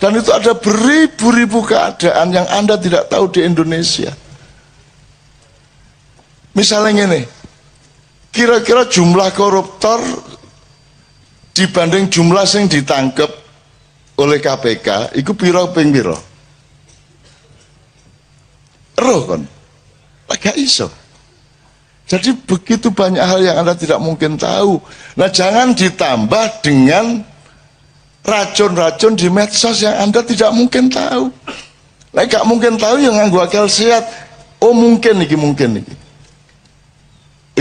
Dan itu ada beribu-ribu keadaan yang Anda tidak tahu di Indonesia. Misalnya ini, kira-kira jumlah koruptor dibanding jumlah yang ditangkap oleh KPK, itu piro ping piro? Roh kan? Gak iso. Jadi begitu banyak hal yang Anda tidak mungkin tahu. Nah, jangan ditambah dengan racun-racun di medsos yang Anda tidak mungkin tahu. Nah, gak mungkin tahu yang nganggo akal sehat. Oh mungkin iki mungkin iki.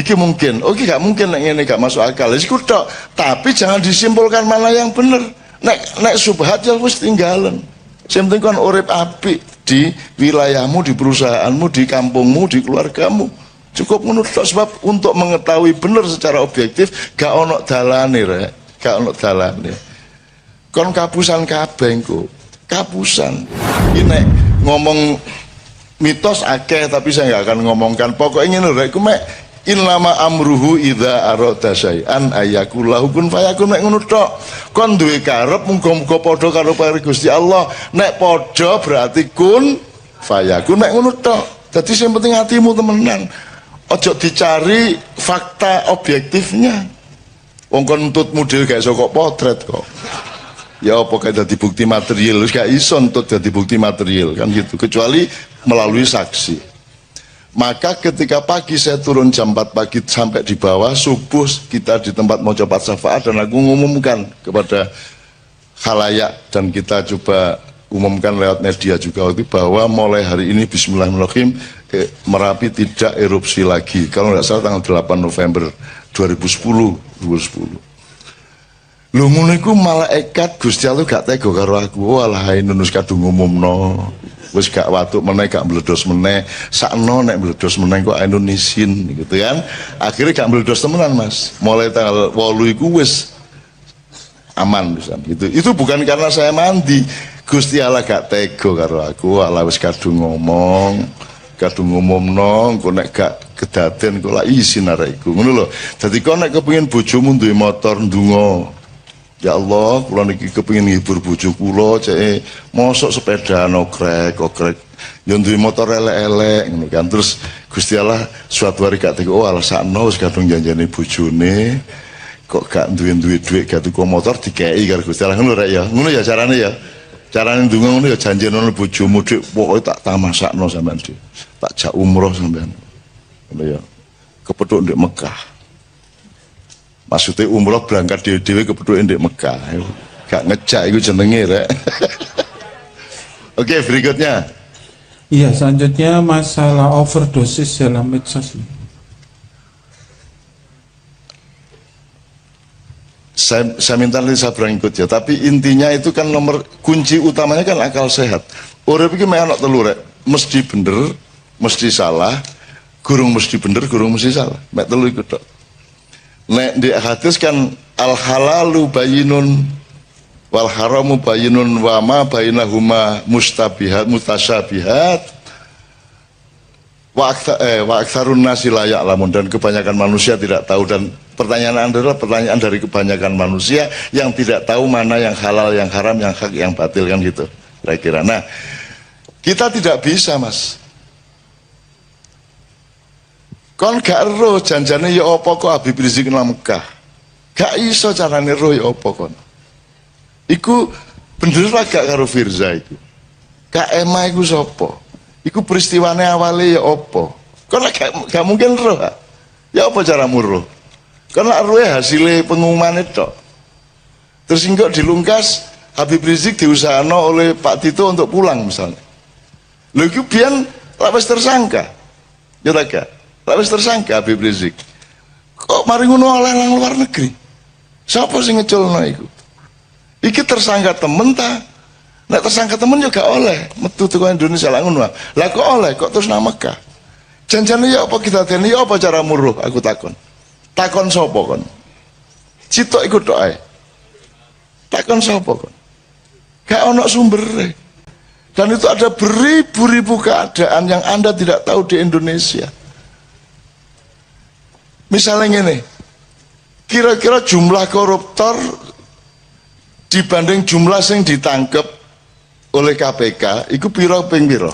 Iki mungkin. Oke, gak mungkin ini gak masuk akal. Iku tok. Tapi jangan disimpulkan mana yang benar. Nek subhat ya wis tinggalan. Sing penting kan urip apik di wilayahmu, di perusahaanmu, di kampungmu, di keluargamu. Cukup menurut sebab untuk mengetahui benar secara objektif gak ono dalane rek. Gak ono dalane. Kon kapusan kabeh engko. Kapusan. Ini ngomong mitos akeh tapi saya nggak akan ngomongkan. Pokoknya ngene rek, ku mek innama amruhu idza arada syai'an ayakullahu kun fayakun, nek ngono tok. Kon duwe karep muga-muga padha karo pari Gusti Allah. Nek padha berarti kun fayakun, nek ngono tok. Dadi sing penting hatimu temenan. Ojo dicari fakta objektifnya. Wong kon nuntut model gak iso kok potret kok. Ya apa kayak jadi bukti material, gak iso untuk jadi bukti material kan gitu, kecuali melalui saksi. Maka ketika pagi saya turun jam 4 pagi sampai di bawah, subuh kita di tempat mau coba syafaat dan aku ngumumkan kepada khalayak dan kita coba umumkan lewat media juga waktu bahwa mulai hari ini bismillahirrahmanirrahim Merapi tidak erupsi lagi. Kalau nggak salah tanggal 8 November 2010. Lho ngono iku malaikat Gusti Allah gak tega karo aku. Walah nunus kadung ngumumno. Wis gak watuk meneh, gak meledos meneh. Sakno nek meledos meneh kok Indonesian gitu kan. Akhirnya gak meledos temenan Mas. Mulai tanggal 8 iku wis aman bisa gitu. Itu bukan karena saya mandi. Gusti Allah gak tega karo aku. Walah wis kadung ngomong, kadung ngumumno, kok nek gak kedaden kok lak isin arek iku. Ngono lho. Dadi kok nek kepengin bojomu duwe motor ndonga. Ya Allah, kula niki kepengin ngibur bojo kula, cek mosok sepeda okrek. Yo duwe motor elek-elek ngono kan. Terus Gusti Allah suatu hari gak teko, oh alasakno wis kadung janjane bojone kok gak duwe dhuwit gak tuku motor dikeki karo Gusti Allah ngono rek ya. Ngono ya carane ya. Carane ndonga ngono ya janjene bojomu dik pokoke tak tamasakno sampean dik. Tak jak umroh sampean. Ngono ya. Kepethuk ndek Mekah. Maksudnya umroh berangkat dewe kepethuk ndek Mekah. Gak ngejak iku jenenge rek. Oke, berikutnya. Iya, selanjutnya masalah overdosis dalam medsos. Saya minta nanti saya berangkut ya, tapi intinya itu kan nomor kunci utamanya kan akal sehat. Urip iki mek ana telu rek, mesti bener, mesti salah, gurung mesti bener, gurung mesti salah. Mek telu iku tok. Nek di hadis kan al halalu bayinun wal haramu bayinun wa ma bainahuma mustabihat mutasyabihat wa aktsarun nasi la ya'lamun, dan kebanyakan manusia tidak tahu. Dan pertanyaan Anda adalah pertanyaan dari kebanyakan manusia yang tidak tahu mana yang halal, yang haram, yang hak, yang batil kan gitu kira-kira. Nah, kita tidak bisa Mas. Kon gak ero janjane ya apa kok Habib Rizik nang Mekah. Gak iso carane ero ya apa kon. Iku bener ra gak karo Firza iku. Kak Ema iku sapa? Iku peristiwane awale ya apa? Kon gak mungkin ero. Ya apa caramu ero? Karena roe hasilnya pengumuman itu. Terus enggak dilungkas Habib Rizik diusahano oleh Pak Tito untuk pulang misalnya. Lho iku biyen wis tersangka. Ya ta gak? Wis tersangka Habib Rizik. Kok mari ngono oleh nang luar negeri? Siapa sing ngeculno iku? Iki tersangka temen ta? Nek tersangka temen juga oleh metu teko Indonesia lah ngono. Lah kok oleh kok terus nang Mekah? Janjane ya apa kita dene ya apa cara muruh aku takon. Takon sapa kon? Citok iku tok ae. Takon sapa kon? Gak ono sumbere. Dan itu ada beribu-ribu keadaan yang Anda tidak tahu di Indonesia. Misalnya ini, kira-kira jumlah koruptor dibanding jumlah yang ditangkap oleh KPK iku piro ping piro?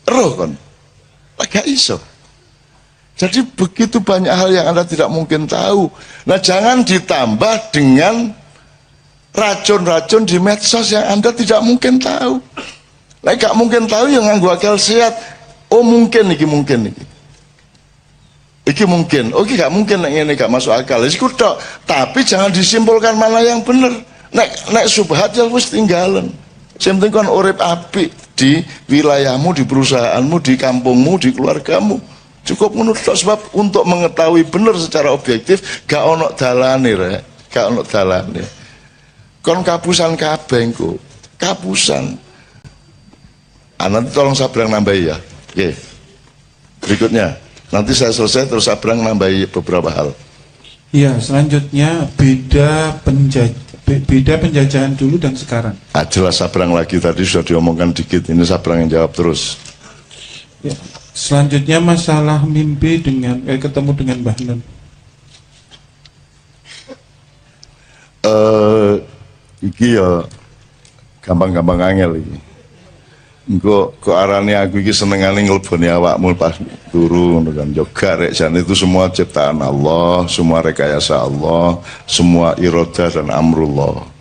Roh kon. Gak iso. Jadi begitu banyak hal yang Anda tidak mungkin tahu. Nah, jangan ditambah dengan racun-racun di medsos yang Anda tidak mungkin tahu. Nah, gak mungkin tahu yang nganggo akal sehat. Oh mungkin iki mungkin iki. Iki mungkin. Oke, gak mungkin ini gak masuk akal. Iku tok. Tapi jangan disimpulkan mana yang benar. Nek subhat ya wis tinggalan. Sing penting kon urip apik di wilayahmu, di perusahaanmu, di kampungmu, di keluargamu. Cukup menurut sebab untuk mengetahui benar secara objektif gak ono dalane rek, gak ono dalane. Kon kapusan kabeh engko. Kapusan. Nanti tolong Sabrang nambahi ya. Oke. Berikutnya, nanti saya selesai terus Sabrang nambahi beberapa hal. Iya, selanjutnya beda penjajahan dulu dan sekarang. Jelas Sabrang lagi tadi sudah diomongkan dikit, ini Sabrang yang jawab terus. Ya. Selanjutnya masalah mimpi dengan ketemu dengan Mbah Nun. Iki ya gampang-gampang angel iki. Engko kok arane aku iki senengane ngleboni awakmu pas turu ngono kan. Yoga rek jan itu semua ciptaan Allah, semua rekayasa Allah, semua iroda dan amrullah.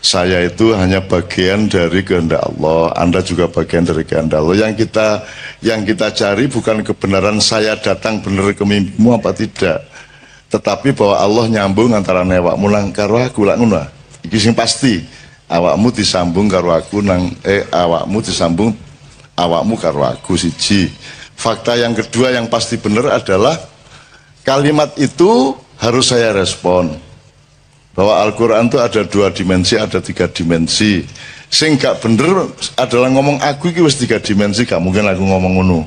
Saya itu hanya bagian dari kehendak Allah, Anda juga bagian dari kehendak Allah. Yang kita cari bukan kebenaran saya datang benar ke mimpimu apa tidak, tetapi bahwa Allah nyambung antara awakmu nang karo aku lak ngono. Iki sing pasti awakmu disambung karo aku nang awakmu disambung awakmu karo aku siji. Fakta yang kedua yang pasti benar adalah kalimat itu harus saya respon. Bahwa Al-Quran itu ada 2 dimensi, ada 3 dimensi. Sing gak bener adalah ngomong aku iki wis 3 dimensi, gak mungkin aku ngomong ngono.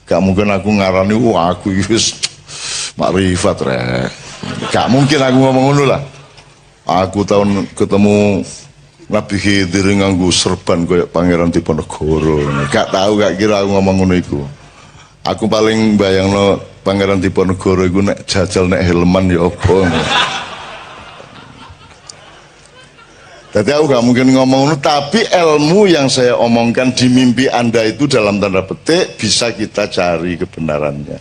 Gak mungkin aku ngarani wah aku iki wis makrifat rek. Gak mungkin aku ngomong ngono lah. Aku tahun ketemu Nabi Khidir nganggo serban kayak Pangeran Diponegoro. Gak tahu, gak kira aku ngomong ngono iku. Aku paling bayangno Pangeran Diponegoro iku nek jajal nek helman ya apa. Jadi aku gak mungkin ngomong, tapi ilmu yang saya omongkan di mimpi Anda itu dalam tanda petik bisa kita cari kebenarannya.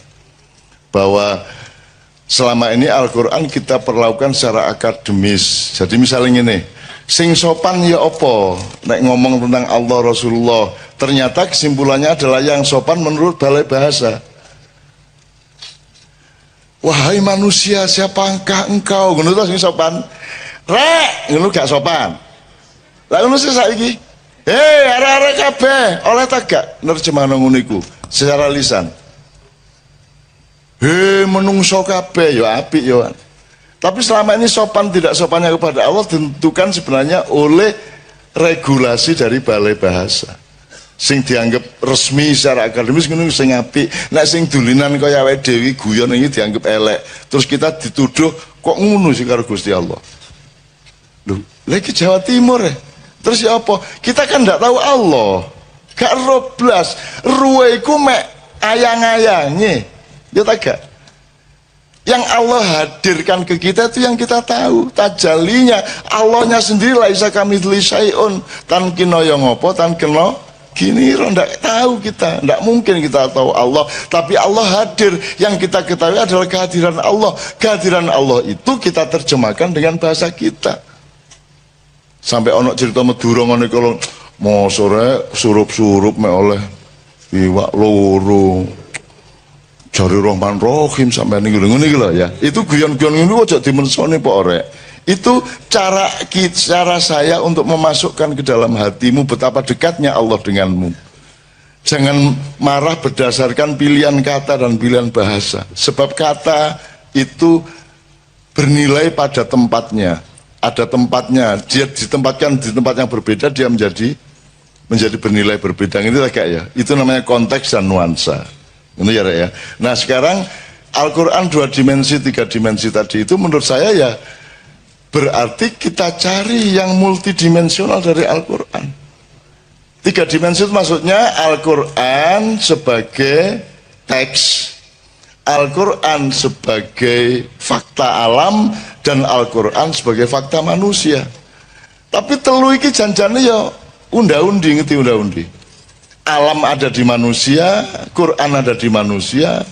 Bahwa selama ini Al-Quran kita perlakukan secara akademis. Jadi misalnya ini, sing sopan ya opo, nek ngomong tentang Allah Rasulullah, ternyata kesimpulannya adalah yang sopan menurut balai bahasa. Wahai manusia, siapakah engkau? Ngono to sing sopan. Rek, ngono gak sopan. Lah ngono sih saiki. Arek-arek kabeh, oleh tak gak nerjemahno ngono iku secara lisan. Menungso kabeh ya apik ya. Tapi selama ini sopan tidak sopannya kepada Allah ditentukan sebenarnya oleh regulasi dari balai bahasa. Sing dianggap resmi secara akademis ngono sing apik. Nek sing dulinan kaya awake dhewe guyon iki dianggap elek. Terus kita dituduh kok ngono sih karo Gusti Allah. Loh, lagi Jawa Timur ya. Terus ya apa? Kita kan tidak tahu Allah. Gak roblas. Ruweku mek ayang-ayange. Ya tak gak? Yang Allah hadirkan ke kita itu yang kita tahu. Tajalinya Allahnya sendiri laisa kamitsli syai'un. Tan kena yang apa? Tan kena gini ndak tahu kita. Ndak mungkin kita tahu Allah. Tapi Allah hadir. Yang kita ketahui adalah kehadiran Allah. Kehadiran Allah itu kita terjemahkan dengan bahasa kita. Sampai ono cerita Madura ngene kalau mau sore surup-surup mek oleh iwak loro jari Rahman Rahim sampai ning ngene iki lho ya. Itu guyon-guyon ngono aja dimensoni Pak Orek. Itu cara saya untuk memasukkan ke dalam hatimu betapa dekatnya Allah denganmu. Jangan marah berdasarkan pilihan kata dan pilihan bahasa. Sebab kata itu bernilai pada tempatnya. Ada tempatnya, dia ditempatkan di tempat yang berbeda, dia menjadi bernilai berbeda. Ini lah ya. Itu namanya konteks dan nuansa. Ini ya, ya. Nah sekarang Al-Quran 2 dimensi, 3 dimensi tadi itu menurut saya ya berarti kita cari yang multidimensional dari Al-Quran. 3 dimensi itu maksudnya Al-Quran sebagai teks, Al-Quran sebagai fakta alam, dan Al-Quran sebagai fakta manusia. Tapi telu iki janjane ya unda-undi, ngerti unda-undi. Alam ada di manusia, Quran ada di manusia,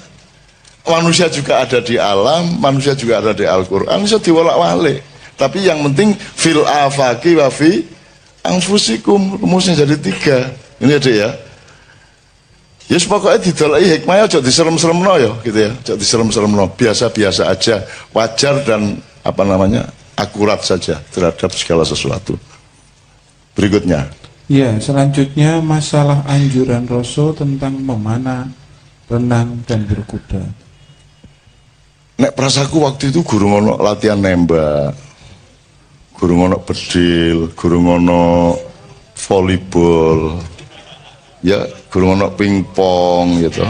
manusia juga ada di alam, manusia juga ada di Al-Quran, bisa diwolak-walik. Tapi yang penting fil afaki wa fi anfusikum, rumusnya jadi 3. Ini ada ya. Ya pokoknya didolai hikmahnya aja diserem-seremno ya gitu ya. Aja diserem-seremno, biasa-biasa aja, wajar dan apa namanya? Akurat saja terhadap segala sesuatu. Berikutnya. Ya, selanjutnya masalah anjuran Rasul tentang memanah, renang dan berkuda. Nek prasaku waktu itu guru ngono latihan nembak, guru ngono bedil, guru ngono volleyball, ya guru ngono pingpong gitu.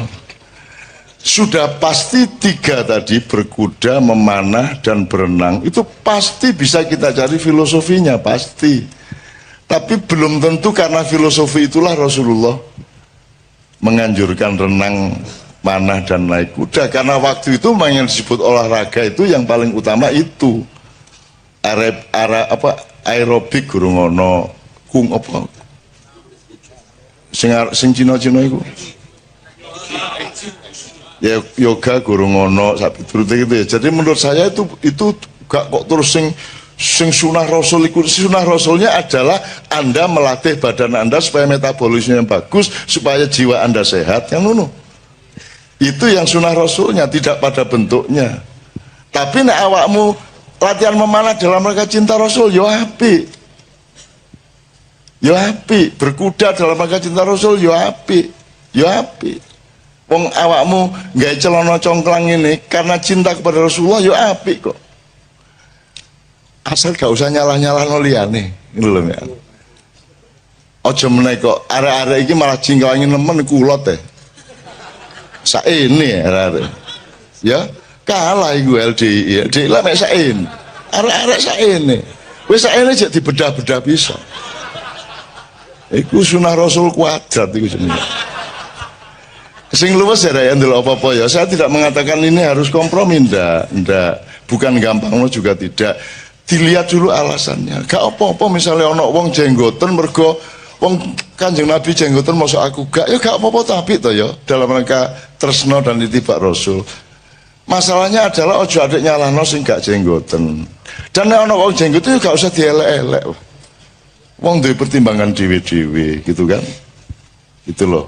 Sudah pasti 3 tadi, berkuda, memanah dan berenang, itu pasti bisa kita cari filosofinya, pasti. Tapi belum tentu karena filosofi itulah Rasulullah menganjurkan renang, manah dan naik kuda, karena waktu itu yang disebut olahraga itu yang paling utama itu aerobik guru ngono kung apa sing Cina-Cina itu ya yoga guru ngono sapi turut gitu ya. Jadi menurut saya itu gak kok terus sing sunah Rasul itu. Sunah Rasulnya adalah Anda melatih badan Anda supaya metabolisme yang bagus, supaya jiwa Anda sehat, yang ngono. Itu yang sunah Rasulnya, tidak pada bentuknya. Tapi nek awakmu latihan memanah dalam rangka cinta Rasul, yo apik. Yo apik, berkuda dalam rangka cinta Rasul, yo apik. Yo apik. Wong awakmu gawe celana congklang ini karena cinta kepada Rasulullah, yo apik kok. Asal gak usah nyalah-nyalah no liyane, ngono lho ya. Aja meneh kok arek-arek iki malah jingkawangi nemen kulot teh. Saene arek-arek. Ya, kalah iku LDI. LDI lah mek saen. Arek-arek saene. Wis saene jek dibedah-bedah bisa. Iku sunah Rasul kuadrat iku jenenge. Sing luwes ya ndelok apa-apa ya. Saya tidak mengatakan ini harus kompromi, ndak. Bukan gampang juga tidak. Dilihat dulu alasannya. Gak apa-apa misalnya ono wong jenggoten mergo wong Kanjeng Nabi jenggoten masuk aku gak, ya gak apa-apa tapi to ya dalam rangka tresno dan itibak Rasul. Masalahnya adalah ojo adik nyalahno sing gak jenggoten. Dan nek ono wong jenggoten ya gak usah dielek-elek. Wong duwe pertimbangan dhewe-dhewe gitu kan. Itu loh.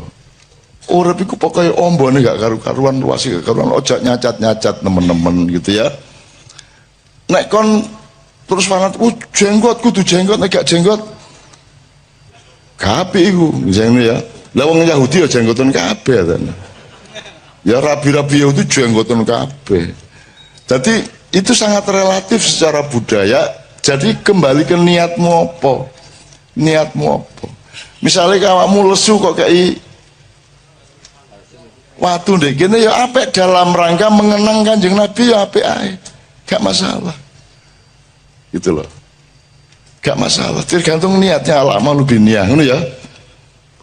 Urip iku pokoke ombone gak karu-karuan, luas gak karuan, ojo nyacat-nyacat temen-temen gitu ya. Nek kon terus fanat, jenggot kudu jenggot, nek gak jenggot kabeh iku misalnya ya. Lah wong Yahudi ya jenggotan kabeh ta. Ya rabi-rabi Yahudi jenggotan kabeh. Jadi itu sangat relatif secara budaya. Jadi kembali ke niatmu apa? Niatmu apa? Misalnya awakmu lesu kok kayak waktu ndek kene ya apik dalam rangka mengenang Kanjeng Nabi ya apik ae. Gak masalah. Gitu loh, gak masalah, tergantung niatnya. Al-amalu binniyah, ngono ya.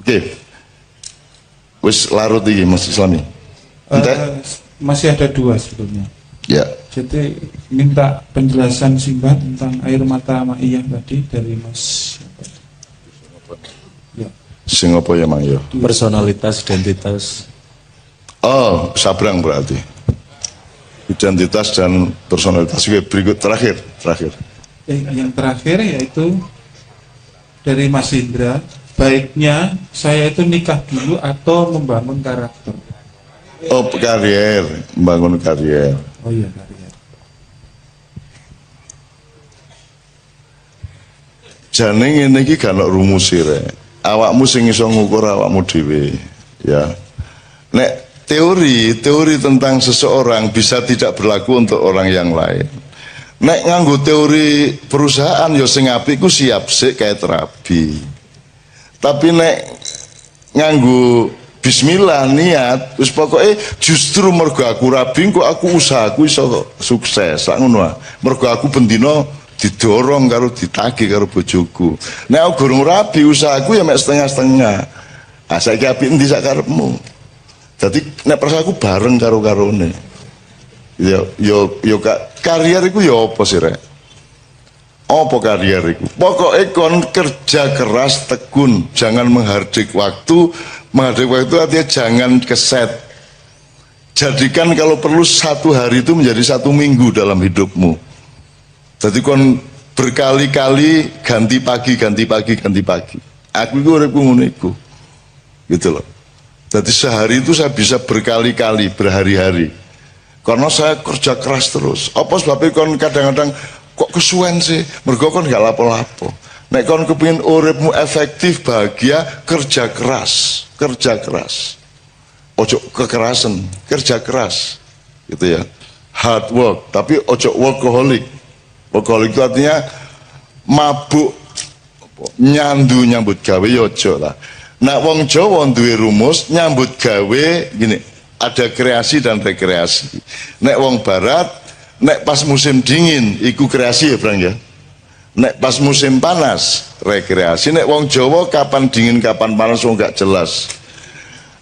Oke, wis larut iki Mas Islami. Masih ada 2 sebetulnya. Ya. Jadi minta penjelasan singkat tentang air mata ma'iyah tadi dari Mas. Ya. Sing apa ya Mang ya? Personalitas, identitas. Oh, sabrang berarti. Identitas dan personalitas. Oke, berikut terakhir. Yang terakhir yaitu dari Mas Indra, baiknya saya itu nikah dulu atau membangun karakter? Oh, karier, membangun karier. Oh iya, karier. Jane ngene iki gak ono rumus rek. Awakmu sing iso ngukur awakmu dhewe, ya. Nek teori tentang seseorang bisa tidak berlaku untuk orang yang lain. Nek nganggo teori perusahaan ya sing apik ku siap sik kayak terapi. Tapi nek nganggo bismillah niat wis pokoke justru mergo aku rabi kok aku usahaku iso sukses sak ngono ah. Mergo aku bendina didorong karo ditagih karo bojoku. Nek aku gurung rabi usahaku ya mek setengah-setengah. Ah saiki apik endi sak karepmu. Jadi nek persaku bareng karo karone. Yo karier iku yo apa sih rek? Apa karier iku? Pokoknya kon kerja keras tekun, jangan menghardik waktu. Menghardik waktu artinya jangan keset. Jadikan kalau perlu 1 hari itu menjadi 1 minggu dalam hidupmu. Jadi kon berkali-kali ganti pagi. Aku itu uripku ngono iku. Gitu loh. Jadi sehari itu saya bisa berkali-kali, berhari-hari. Karena saya kerja keras terus. Apa sebabnya kon kadang-kadang kok kesuwen sih? Mergo kon gak lapo-lapo. Nek kon kepengin uripmu efektif, bahagia, kerja keras. Ojo kekerasan, kerja keras. Gitu ya. Hard work, tapi ojo workaholic. Workaholic itu artinya mabuk nyandu nyambut gawe ya ojo lah. Nah wong Jawa duwe rumus nyambut gawe gini, ada kreasi dan rekreasi. Nek wong barat nek pas musim dingin iku kreasi ya Bang ya. Nek pas musim panas rekreasi. Nek wong Jawa kapan dingin kapan panas wong gak jelas.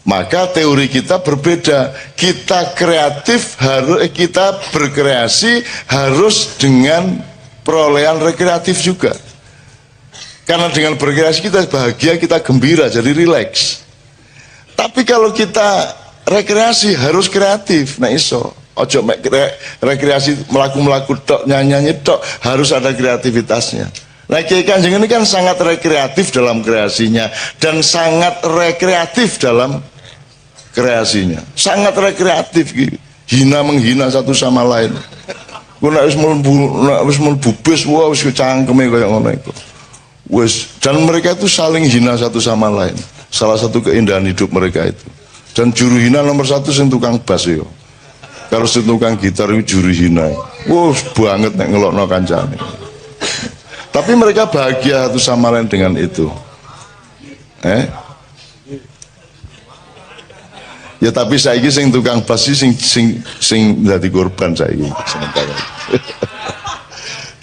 Maka teori kita berbeda. Kita kreatif harus kita berkreasi harus dengan perolehan rekreatif juga. Karena dengan berkreasi kita bahagia, kita gembira, jadi rileks. Tapi kalau kita rekreasi harus kreatif. Nah iso, ojo rekreasi melaku tok, nyanyi tok, harus ada kreativitasnya. Nah Kiai Kanjeng ini kan sangat rekreatif dalam kreasinya dan sangat rekreatif dalam kreasinya. Sangat rekreatif gitu. Hina menghina satu sama lain. Ku nek wis mlebu bis wah wis cangkeme kaya ngono iku. Dan mereka itu saling hina satu sama lain. Salah satu keindahan hidup mereka itu. Dan juru hina nomor 1 sing tukang bass yo. Kalau sing tukang gitar itu juru hina. Wah banget nek ngelokno kancane. Tapi mereka bahagia satu sama lain dengan itu. Ya tapi saiki sing tukang bass sing dadi korban saiki sementara.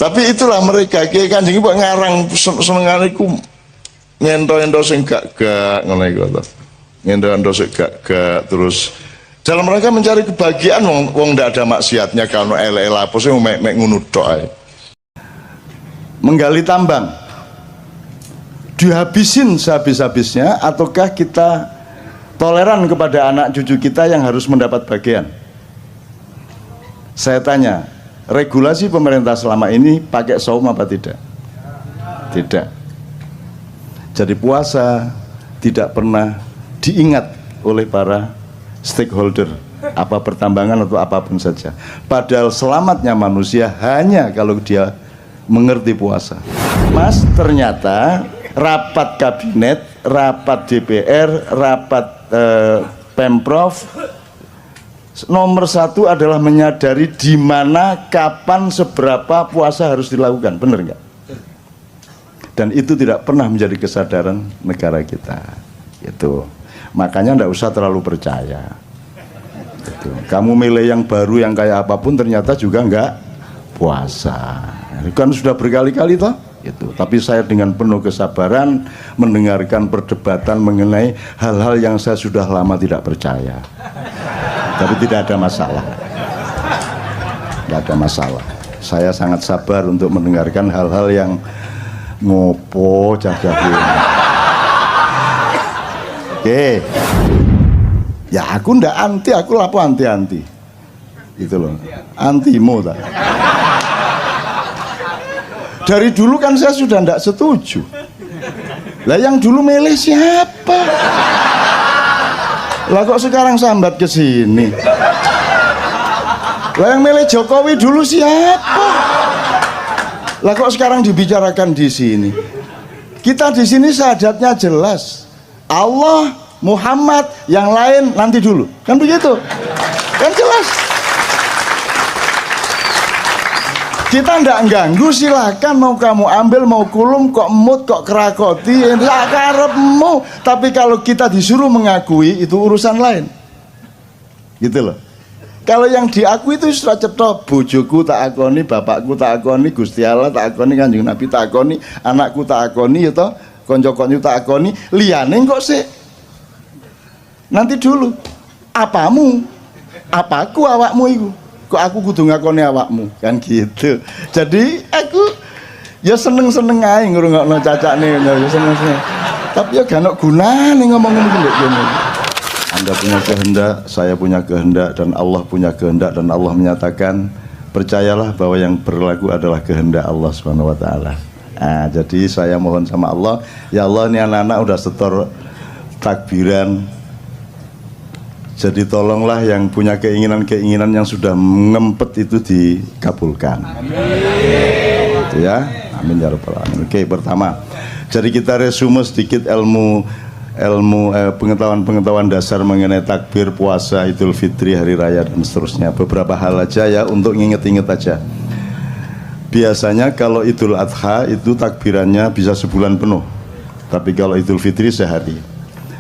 Tapi itulah mereka. Kiai Kanjeng mbok ngarang senengane iku ngento-ento sing gak ngono iku to. Ngento-ento sing gak terus dalam mereka mencari kebahagiaan wong ndak ada maksiatnya kalau elek-elek apa sih mek ngono tok ae. Menggali tambang dihabisin sehabis-habisnya ataukah kita toleran kepada anak cucu kita yang harus mendapat bagian? Saya tanya, regulasi pemerintah selama ini pakai saum apa tidak? Tidak. Jadi puasa tidak pernah diingat oleh para stakeholder, apa pertambangan atau apapun saja. Padahal selamatnya manusia hanya kalau dia mengerti puasa. Mas, ternyata rapat kabinet, rapat DPR, rapat Pemprov nomor 1 adalah menyadari di mana, kapan, seberapa puasa harus dilakukan, benar nggak? Dan itu tidak pernah menjadi kesadaran negara kita. Itu makanya nggak usah terlalu percaya. Itu. Kamu milih yang baru yang kayak apapun ternyata juga nggak puasa. Kan sudah berkali-kali toh. Itu. Tapi saya dengan penuh kesabaran mendengarkan perdebatan mengenai hal-hal yang saya sudah lama tidak percaya. Tapi tidak ada masalah. Tidak ada masalah. Saya sangat sabar untuk mendengarkan hal-hal yang ngopo jaga-jaga. Oke. Ya aku ndak anti, aku lapo anti-anti. Gitu loh. Antimo tak. Dari dulu kan saya sudah ndak setuju. Lah yang dulu milih siapa? Lah kok sekarang sambat ke sini? Lah yang milih Jokowi dulu siapa? Lah kok sekarang dibicarakan di sini? Kita di sini syahadatnya jelas. Allah, Muhammad, yang lain nanti dulu. Kan begitu? Kan jelas. Kita ndak ganggu, silahkan mau kamu ambil, mau kulum, kok emut, kok kerakoti, ndak karepmu. Tapi kalau kita disuruh mengakui itu urusan lain. Gitu loh. Kalau yang diakui itu sudah cetok, bojoku tak akoni, bapakku tak akoni, Gusti Allah tak akoni, Kanjeng Nabi tak akoni, anakku tak akoni, ya toh, konco-konco tak akoni, liyane kok sih. Nanti dulu. Apamu? Apaku awakmu itu? Kok aku kudu ngakoni awakmu, kan gitu. Jadi aku Ya seneng-seneng ae ngrungokno cacakne ya seneng-seneng. Tapi ya gak ono gunane ngomongin iki lho kene. Anda punya kehendak, saya punya kehendak, dan Allah punya kehendak, dan Allah menyatakan percayalah bahwa yang berlaku adalah kehendak Allah Subhanahu wa taala. Nah, jadi saya mohon sama Allah, ya Allah ini anak-anak udah setor takbiran. Jadi tolonglah yang punya keinginan-keinginan yang sudah ngempet itu dikabulkan. Amin. Itu ya. Amin ya rabbal alamin. Oke, pertama. Jadi kita resume sedikit pengetahuan dasar mengenai takbir, puasa, Idul Fitri, hari raya dan seterusnya. Beberapa hal aja ya untuk nginget-inget aja. Biasanya kalau Idul Adha itu takbirannya bisa sebulan penuh. Tapi kalau Idul Fitri sehari.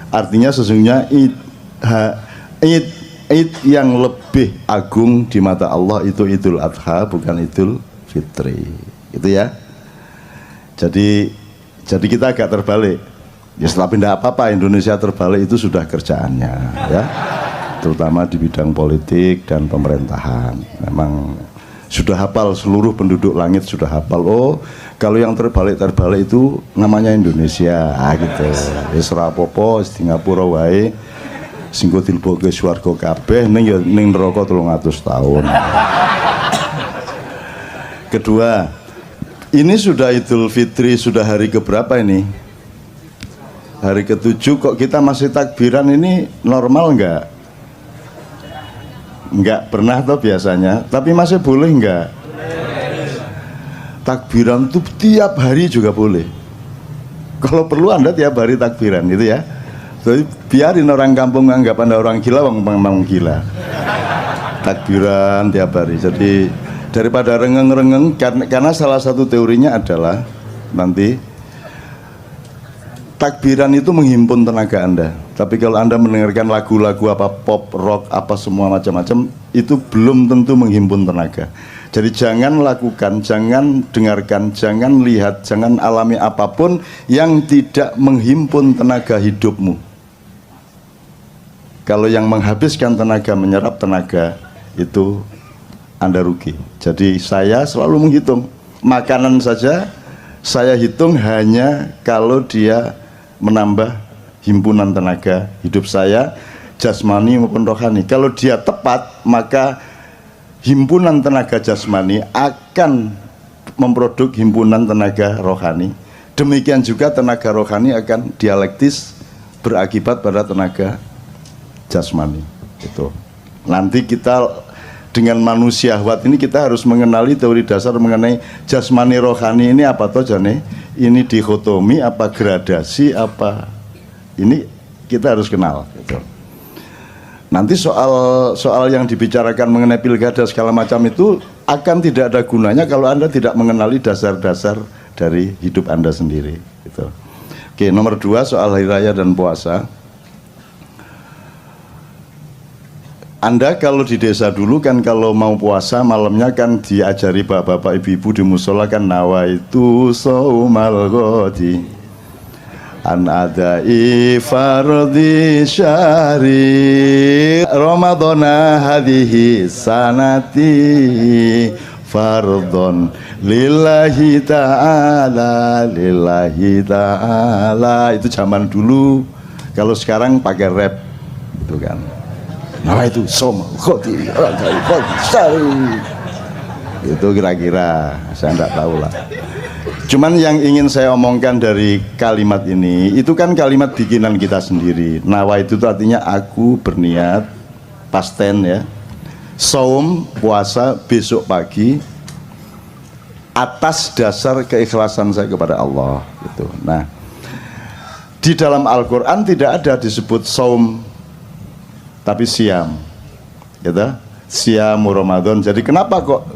Artinya sesungguhnya Id yang lebih agung di mata Allah itu Idul Adha, bukan Idul Fitri. Itu ya. Jadi kita agak terbalik. Ya setelah pindah apa-apa Indonesia terbalik itu sudah kerjaannya ya. Terutama di bidang politik dan pemerintahan. Memang sudah hafal, seluruh penduduk langit sudah hafal. Oh, kalau yang terbalik itu namanya Indonesia gitu. Wis ora apa-apa, Singapura wae. Sing kok dilebokke swarga kabeh ning neraka 300 tahun. Kedua, ini sudah Idul Fitri, sudah hari keberapa ini? Hari ke-7 kok kita masih takbiran, ini normal enggak? Enggak pernah toh biasanya, tapi masih boleh enggak? Takbiran tuh tiap hari juga boleh. Kalau perlu Anda tiap hari takbiran gitu ya. Jadi biarin orang kampung anggap Anda orang gila, memang gila. Takbiran tiap hari. Jadi daripada rengeng-rengeng, karena salah satu teorinya adalah nanti takbiran itu menghimpun tenaga Anda. Tapi kalau Anda mendengarkan lagu-lagu apa pop, rock, apa semua macam-macam, itu belum tentu menghimpun tenaga. Jadi jangan lakukan, jangan dengarkan, jangan lihat, jangan alami apapun yang tidak menghimpun tenaga hidupmu. Kalau yang menghabiskan tenaga, menyerap tenaga, itu Anda rugi. Jadi saya selalu menghitung. Makanan saja saya hitung hanya kalau dia menambah himpunan tenaga hidup saya, jasmani maupun rohani. Kalau dia tepat, maka himpunan tenaga jasmani akan memproduk himpunan tenaga rohani. Demikian juga tenaga rohani akan dialektis berakibat pada tenaga jasmani. Itu. Nanti kita dengan manusia syahwat ini kita harus mengenali teori dasar mengenai jasmani rohani ini apa toh jane? Ini dikotomi apa gradasi apa? Ini kita harus kenal gitu. Nanti soal yang dibicarakan mengenai pilkada segala macam itu akan tidak ada gunanya kalau Anda tidak mengenali dasar-dasar dari hidup Anda sendiri gitu. Oke, nomor 2 soal hari raya dan puasa. Anda kalau di desa dulu kan kalau mau puasa malamnya kan diajari bapak-bapak ibu-ibu di musola kan nawaitu saumal ghadi an adai fardhi syahri ramadhana hadhihi sanati fardhon lillahi ta'ala itu zaman dulu. Kalau sekarang pakai rap gitu kan. Nah itu som khoti itu kira-kira saya tidak tahu lah. Cuman yang ingin saya omongkan dari kalimat ini itu kan kalimat bikinan kita sendiri. Nawa itu artinya aku berniat, pasten ya, saum puasa besok pagi atas dasar keikhlasan saya kepada Allah gitu. Nah di dalam Al-Quran tidak ada disebut saum tapi siam, gitu, siam Ramadan. Jadi kenapa kok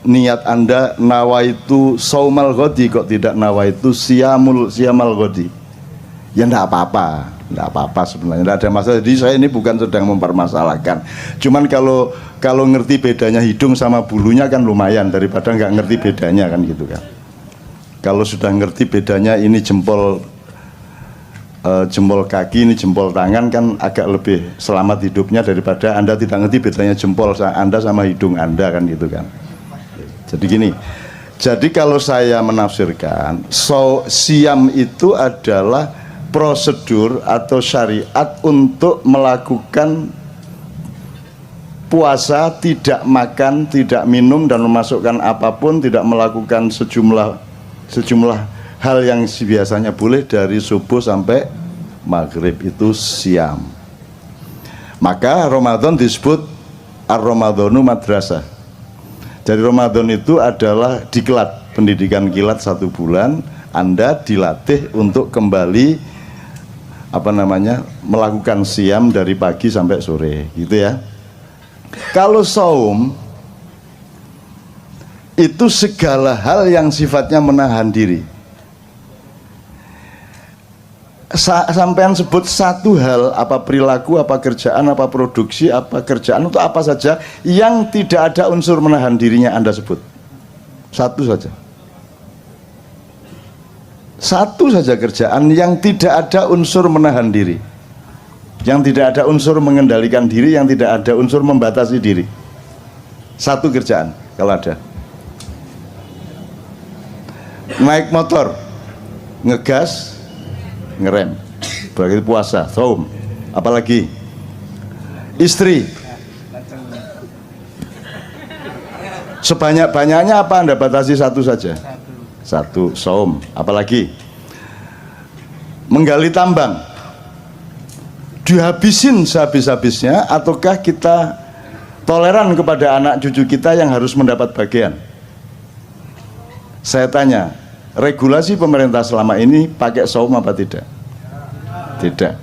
niat Anda nawaitu saumal ghadi kok tidak nawaitu siamal ghadi? Ya enggak apa-apa sebenarnya, enggak ada masalah. Jadi saya ini bukan sedang mempermasalahkan. Cuman kalau ngerti bedanya hidung sama bulunya kan lumayan daripada nggak ngerti bedanya kan gitu kan. Kalau sudah ngerti bedanya ini jempol kaki, ini jempol tangan kan agak lebih selamat hidupnya daripada Anda tidak ngerti bedanya jempol Anda sama hidung Anda kan gitu kan. Jadi gini, jadi kalau saya menafsirkan, siam itu adalah prosedur atau syariat untuk melakukan puasa, tidak makan, tidak minum dan memasukkan apapun, tidak melakukan sejumlah hal yang biasanya boleh dari subuh sampai maghrib, itu siam. Maka Ramadan disebut ar-Ramadhanu madrasah. Jadi Ramadan itu adalah diklat, pendidikan kilat 1 bulan. Anda dilatih untuk kembali melakukan siam dari pagi sampai sore, gitu ya. Kalau saum itu segala hal yang sifatnya menahan diri. Sampean sebut satu hal, apa perilaku, apa kerjaan, apa produksi, apa kerjaan, untuk apa saja yang tidak ada unsur menahan dirinya, Anda sebut satu saja. Satu saja kerjaan yang tidak ada unsur menahan diri, yang tidak ada unsur mengendalikan diri, yang tidak ada unsur membatasi diri. Satu kerjaan kalau ada. Naik motor, ngegas, ngerem, berarti puasa, saum. Apalagi istri, sebanyak-banyaknya apa Anda batasi satu saja? Satu, saum. Apalagi menggali tambang, dihabisin sehabis-habisnya, ataukah kita toleran kepada anak cucu kita yang harus mendapat bagian? Saya tanya, regulasi pemerintah selama ini pakai saum apa tidak? Tidak.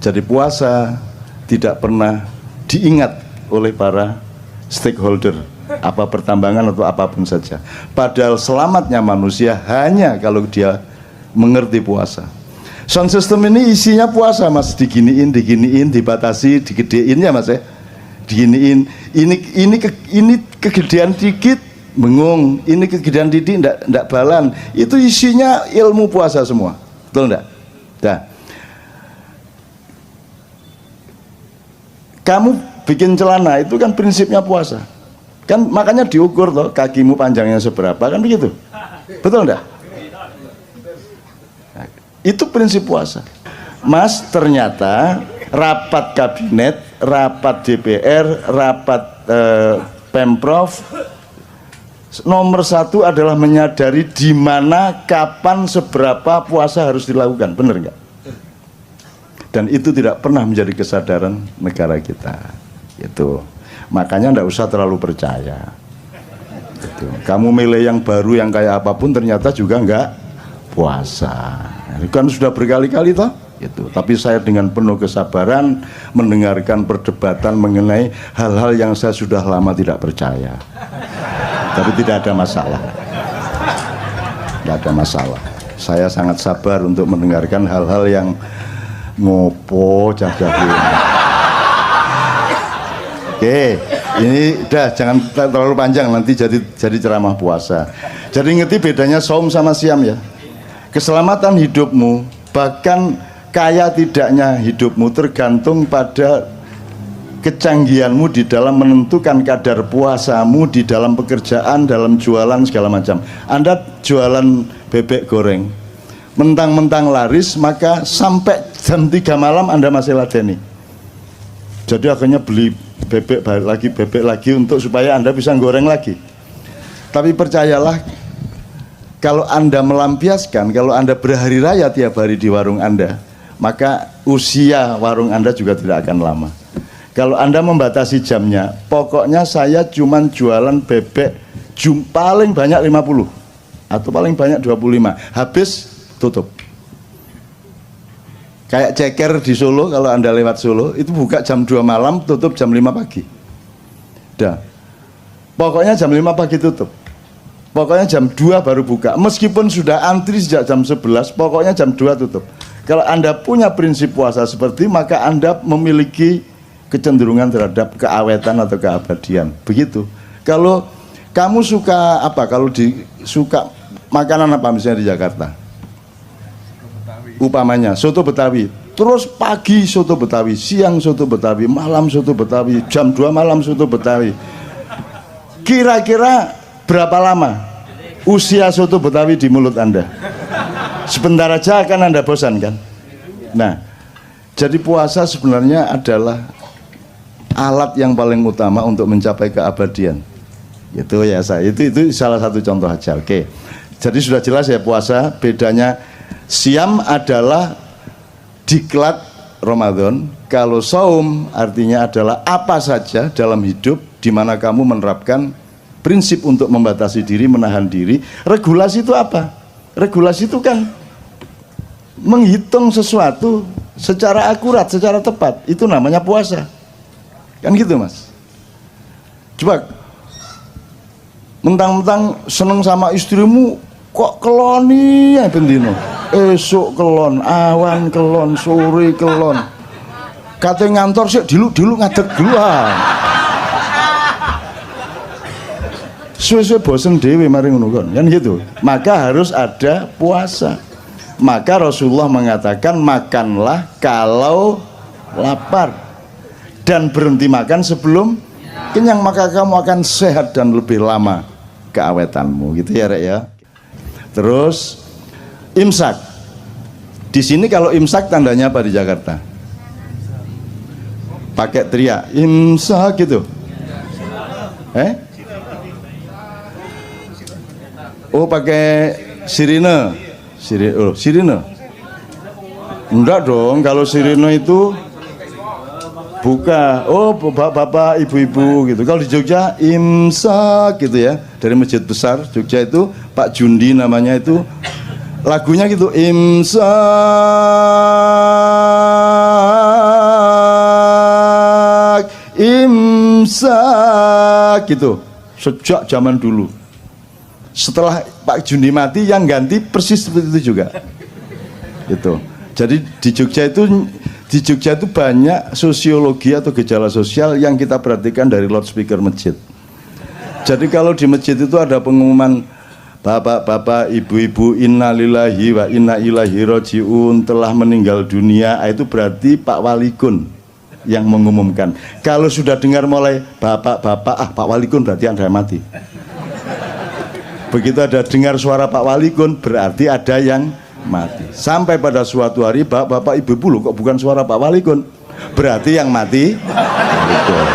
Jadi puasa tidak pernah diingat oleh para stakeholder, apa pertambangan atau apapun saja. Padahal selamatnya manusia hanya kalau dia mengerti puasa. Sound system ini isinya puasa, Mas. Diginiin, dibatasi, digedein ya, Mas ya. Diginiin, ini kegedean dikit bengung, ini kegedean titik ndak balan. Itu isinya ilmu puasa semua, betul ndak? Nah, kamu bikin celana itu kan prinsipnya puasa, kan makanya diukur toh, kakimu panjangnya seberapa, kan begitu, betul ndak? Nah, itu prinsip puasa. Mas, ternyata rapat kabinet, rapat DPR, rapat Pemprov, nomor satu adalah menyadari di mana, kapan, seberapa puasa harus dilakukan, benar nggak? Dan itu tidak pernah menjadi kesadaran negara kita. Itu makanya nggak usah terlalu percaya. Itu. Kamu milih yang baru yang kayak apapun ternyata juga nggak puasa. Itu kan sudah berkali-kali toh. Itu. Tapi saya dengan penuh kesabaran mendengarkan perdebatan mengenai hal-hal yang saya sudah lama tidak percaya. Tapi tidak ada masalah, tidak ada masalah. Saya sangat sabar untuk mendengarkan hal-hal yang ngopo cah-cah. Oke, ini udah, jangan terlalu panjang, nanti jadi ceramah puasa. Jadi ngerti bedanya saum sama siam ya. Keselamatan hidupmu, bahkan kaya tidaknya hidupmu tergantung pada kecanggihanmu di dalam menentukan kadar puasamu di dalam pekerjaan, dalam jualan segala macam. Anda jualan bebek goreng, mentang-mentang laris, maka sampai jam 3 malam Anda masih ladeni. Jadi akhirnya beli bebek lagi untuk supaya Anda bisa goreng lagi. Tapi percayalah, kalau Anda melampiaskan, kalau Anda berhari raya tiap hari di warung Anda, maka usia warung Anda juga tidak akan lama. Kalau Anda membatasi jamnya, pokoknya saya cuman jualan bebek paling banyak 50 atau paling banyak 25, habis tutup. Kayak ceker di Solo, kalau Anda lewat Solo itu buka jam 2 malam, tutup jam 5 pagi. Dah. Pokoknya jam 5 pagi tutup. Pokoknya jam 2 baru buka. Meskipun sudah antri sejak jam 11, pokoknya jam 2 tutup. Kalau Anda punya prinsip puasa seperti, maka Anda memiliki kecenderungan terhadap keawetan atau keabadian. Begitu. Kalau kamu suka apa? Kalau suka makanan apa misalnya di Jakarta? Upamanya soto Betawi. Terus pagi soto Betawi, siang soto Betawi, malam soto Betawi, jam 2 malam soto Betawi. Kira-kira berapa lama usia soto Betawi di mulut Anda? Sebentar aja akan Anda bosan kan? Nah, jadi puasa sebenarnya adalah alat yang paling utama untuk mencapai keabadian. Itu ya saya. Itu salah satu contoh aja. Oke. Jadi sudah jelas ya puasa bedanya. Siam adalah diklat Ramadan. Kalau saum artinya adalah apa saja dalam hidup di mana kamu menerapkan prinsip untuk membatasi diri, menahan diri. Regulasi itu apa? Regulasi itu kan menghitung sesuatu secara akurat, secara tepat. Itu namanya puasa. Kan gitu, Mas. Coba mentang-mentang seneng sama istrimu kok keloni ya bendino. Esok kelon, awan kelon, sore kelon. Katanya ngantor sih dilu ngadeg duluan. Suwe-suwe bosen dewe mari ngono kan gitu. Maka harus ada puasa. Maka Rasulullah mengatakan makanlah kalau lapar dan berhenti makan sebelum kenyang, maka kamu akan sehat dan lebih lama keawetanmu gitu ya Rek ya. Terus imsak. Di sini kalau imsak tandanya apa di Jakarta? Pakai teriak imsak gitu. Oh pakai sirine. Sirine. Enggak dong, kalau sirine itu buka. Oh bapak ibu-ibu gitu. Kalau di Jogja imsak gitu ya. Dari masjid besar Jogja itu Pak Jundi namanya itu. Lagunya gitu imsak gitu sejak zaman dulu. Setelah Pak Jundi mati yang ganti persis seperti itu juga gitu. Jadi di Jogja itu banyak sosiologi atau gejala sosial yang kita perhatikan dari loudspeaker masjid. Jadi kalau di masjid itu ada pengumuman bapak-bapak, ibu-ibu, innalillahi wa inna ilaihi rajiun telah meninggal dunia, itu berarti Pak Walikun yang mengumumkan. Kalau sudah dengar mulai bapak-bapak, Pak Walikun berarti Anda mati. Begitu ada dengar suara Pak Walikun berarti ada yang mati. Sampai pada suatu hari bapak-bapak, ibu-ibu loh kok bukan suara Pak Walikun, berarti yang mati Walikun.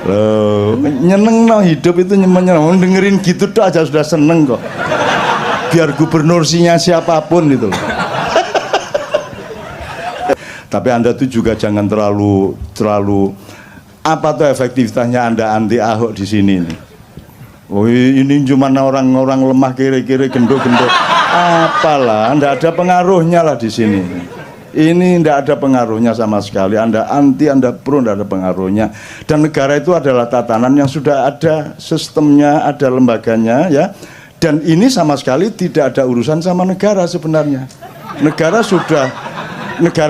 Loh, nyeneng no hidup itu nyeneng, dengerin gitu tuh aja sudah seneng kok. Biar gubernursinya siapapun gitu loh. Tapi Anda tuh juga jangan terlalu apa tuh efektivitasnya Anda anti Ahok di sini nih. Oh ini cuma orang-orang lemah kiri-kiri gendut-gendut. Apalah, Anda ada pengaruhnya lah di sini. Ini tidak ada pengaruhnya sama sekali. Anda anti, Anda pro, tidak ada pengaruhnya. Dan negara itu adalah tatanan yang sudah ada sistemnya, ada lembaganya ya. Dan ini sama sekali tidak ada urusan sama negara sebenarnya. Negara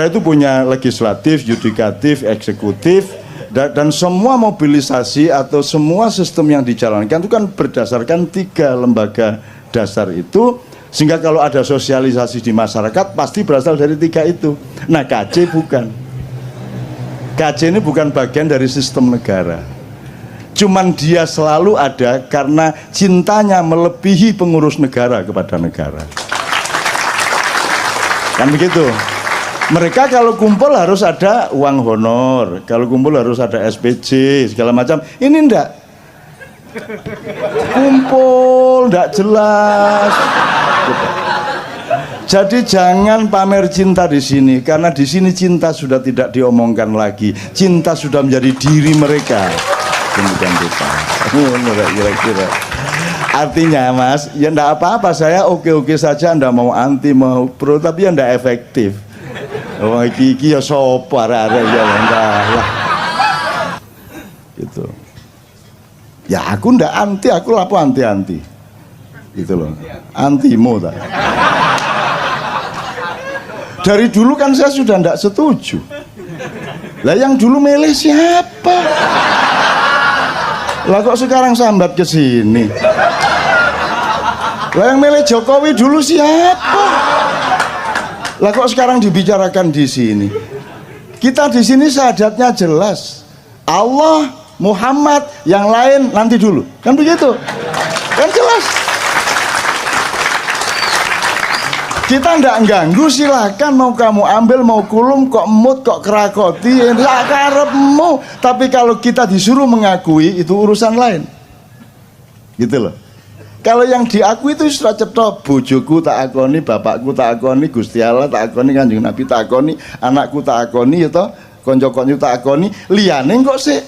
itu punya legislatif, yudikatif, eksekutif, dan semua mobilisasi atau semua sistem yang dijalankan itu kan berdasarkan 3 lembaga dasar itu. Sehingga kalau ada sosialisasi di masyarakat pasti berasal dari 3 itu. Nah KC bukan. KC ini bukan bagian dari sistem negara. Cuman dia selalu ada karena cintanya melebihi pengurus negara kepada negara. Kan begitu. Mereka kalau kumpul harus ada uang honor, kalau kumpul harus ada SPJ segala macam. Ini enggak. Kumpul enggak jelas. Jadi jangan pamer cinta di sini, karena di sini cinta sudah tidak diomongkan lagi. Cinta sudah menjadi diri mereka. Bukan kita. Kira-kira. Artinya Mas, ya enggak apa-apa, saya oke-oke saja Anda mau anti mau pro, tapi ya enggak efektif. Oh iki ya sopo arek-arek ya enggak lah. Gitu. Ya aku ndak anti, aku lapo anti-anti. Gitu loh. Antimo tak. Dari dulu kan saya sudah ndak setuju. Lah yang dulu milih siapa? Lah kok sekarang sambat ke sini? Lah yang milih Jokowi dulu siapa? Lah kok sekarang dibicarakan di sini? Kita di sini syahadatnya jelas. Allah, Muhammad, yang lain nanti dulu. Kan begitu? Kan jelas. Kita ndak ganggu, silakan mau kamu ambil, mau kulum, kok emut, kok kerakoti, ya karepmu. Tapi kalau kita disuruh mengakui, itu urusan lain. Gitu loh. Kalau yang diakui itu sudah cetok, bojoku tak akoni, bapakku tak akoni, Gusti Allah tak akoni, Kanjeng Nabi tak akoni, anakku tak akoni, ya toh, konco-konco tak akoni, liyane kok sih.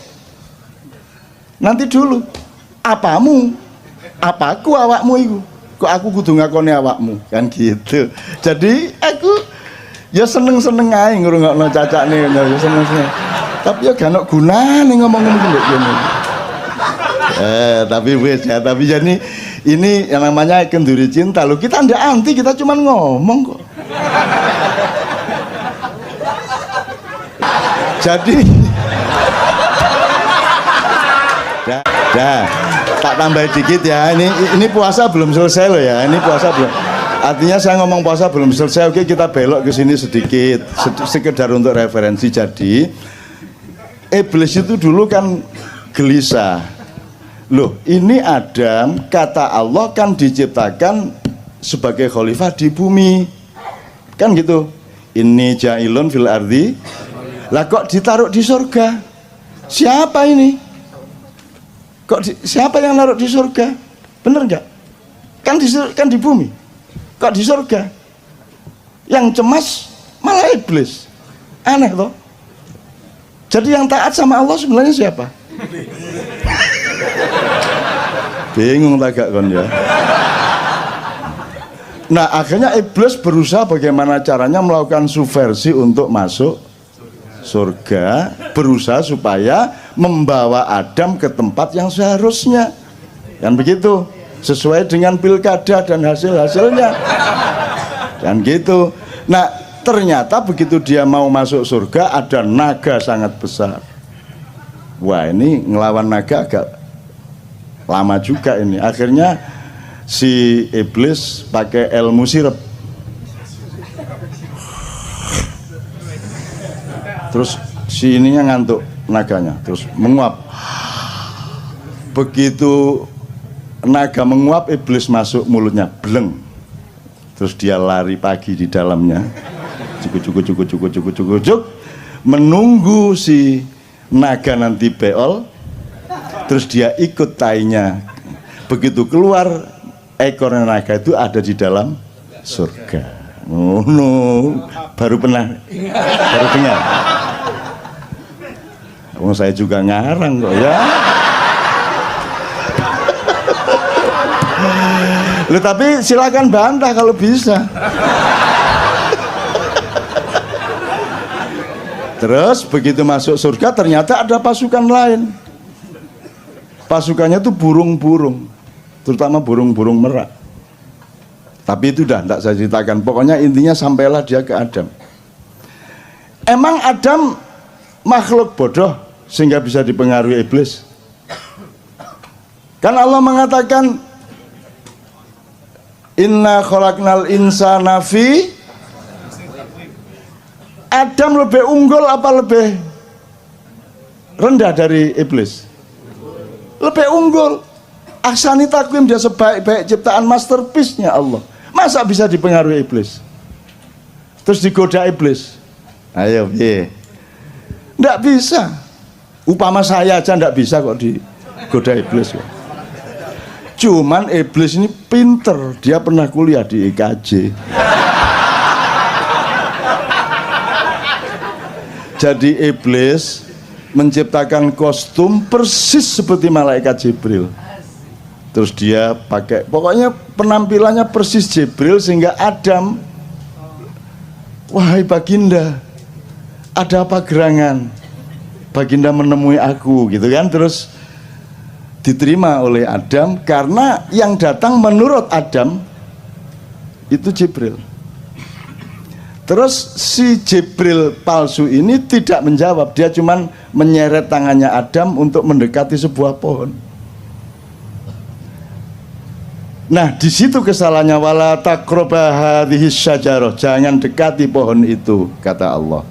Nanti dulu. Apamu? Apaku awakmu itu? Kok aku kudu ngakoni awakmu? Kan gitu. Jadi aku ya seneng-seneng ae ngrungokno cacakne, ya seneng-seneng. Tapi ya gak ono gunane ngomong-ngomong ndek kene. Tapi wis ya, tapi jadi ini yang namanya kenduri cinta loh. Kita ndak anti, kita cuma ngomong kok. Jadi dah tak tambah dikit ya. Ini puasa belum selesai loh ya. Ini puasa belum. Artinya saya ngomong puasa belum selesai. Oke, kita belok ke sini sedikit, sekedar untuk referensi. Jadi iblis itu dulu kan gelisah. Loh, ini Adam, kata Allah kan diciptakan sebagai khalifah di bumi. Kan gitu. Ini ja'ilun fil ardi. Lah kok ditaruh di surga? Siapa ini? Siapa yang naruh di surga? Bener nggak? Kan di bumi. Kok di surga? Yang cemas malah iblis. Aneh toh. Jadi yang taat sama Allah sebenarnya siapa? Bingung tak gak kon ya. Nah akhirnya iblis berusaha bagaimana caranya melakukan subversi untuk masuk surga, berusaha supaya membawa Adam ke tempat yang seharusnya, kan begitu, sesuai dengan pilkada dan hasil-hasilnya, kan gitu. Nah ternyata begitu dia mau masuk surga ada naga sangat besar. Wah ini ngelawan naga agak lama juga ini. Akhirnya si iblis pakai ilmu sirep. Terus si ininya ngantuk naganya, terus menguap. Begitu naga menguap, iblis masuk mulutnya, bleng. Terus dia lari pagi di dalamnya, cuk, menunggu si naga nanti beol. Terus dia ikut tainya. Begitu keluar, ekor naga itu ada di dalam surga. Oh no, baru dengar. Oh, saya juga ngarang kok ya. Loh, tapi silakan bantah kalau bisa. Terus begitu masuk surga ternyata ada pasukan lain. Pasukannya tuh burung-burung, terutama burung-burung merak. Tapi itu dah tidak saya ceritakan. Pokoknya intinya sampailah dia ke Adam. Emang Adam makhluk bodoh sehingga bisa dipengaruhi iblis? Kan Allah mengatakan inna khalaqnal insana fi. Adam lebih unggul apa lebih rendah dari iblis? Lebih unggul. Ahsani takwim, dia sebaik-baik ciptaan, masterpiece-nya Allah. Masa bisa dipengaruhi iblis? Terus digoda iblis? Ayo, nggak bisa. Upama saya aja nggak bisa kok digoda iblis kok. Cuman iblis ini pinter, dia pernah kuliah di IKJ. Jadi iblis menciptakan kostum persis seperti malaikat Jibril. Terus dia pakai, pokoknya penampilannya persis Jibril sehingga Adam, wahai Baginda, ada apa gerangan? Baginda menemui aku, gitu kan? Terus diterima oleh Adam karena yang datang menurut Adam itu Jibril. Terus si Jibril palsu ini tidak menjawab, dia cuman menyeret tangannya Adam untuk mendekati sebuah pohon. Nah, di situ kesalahannya, wala taqraba hadhihi syajarah, jangan dekati pohon itu, kata Allah.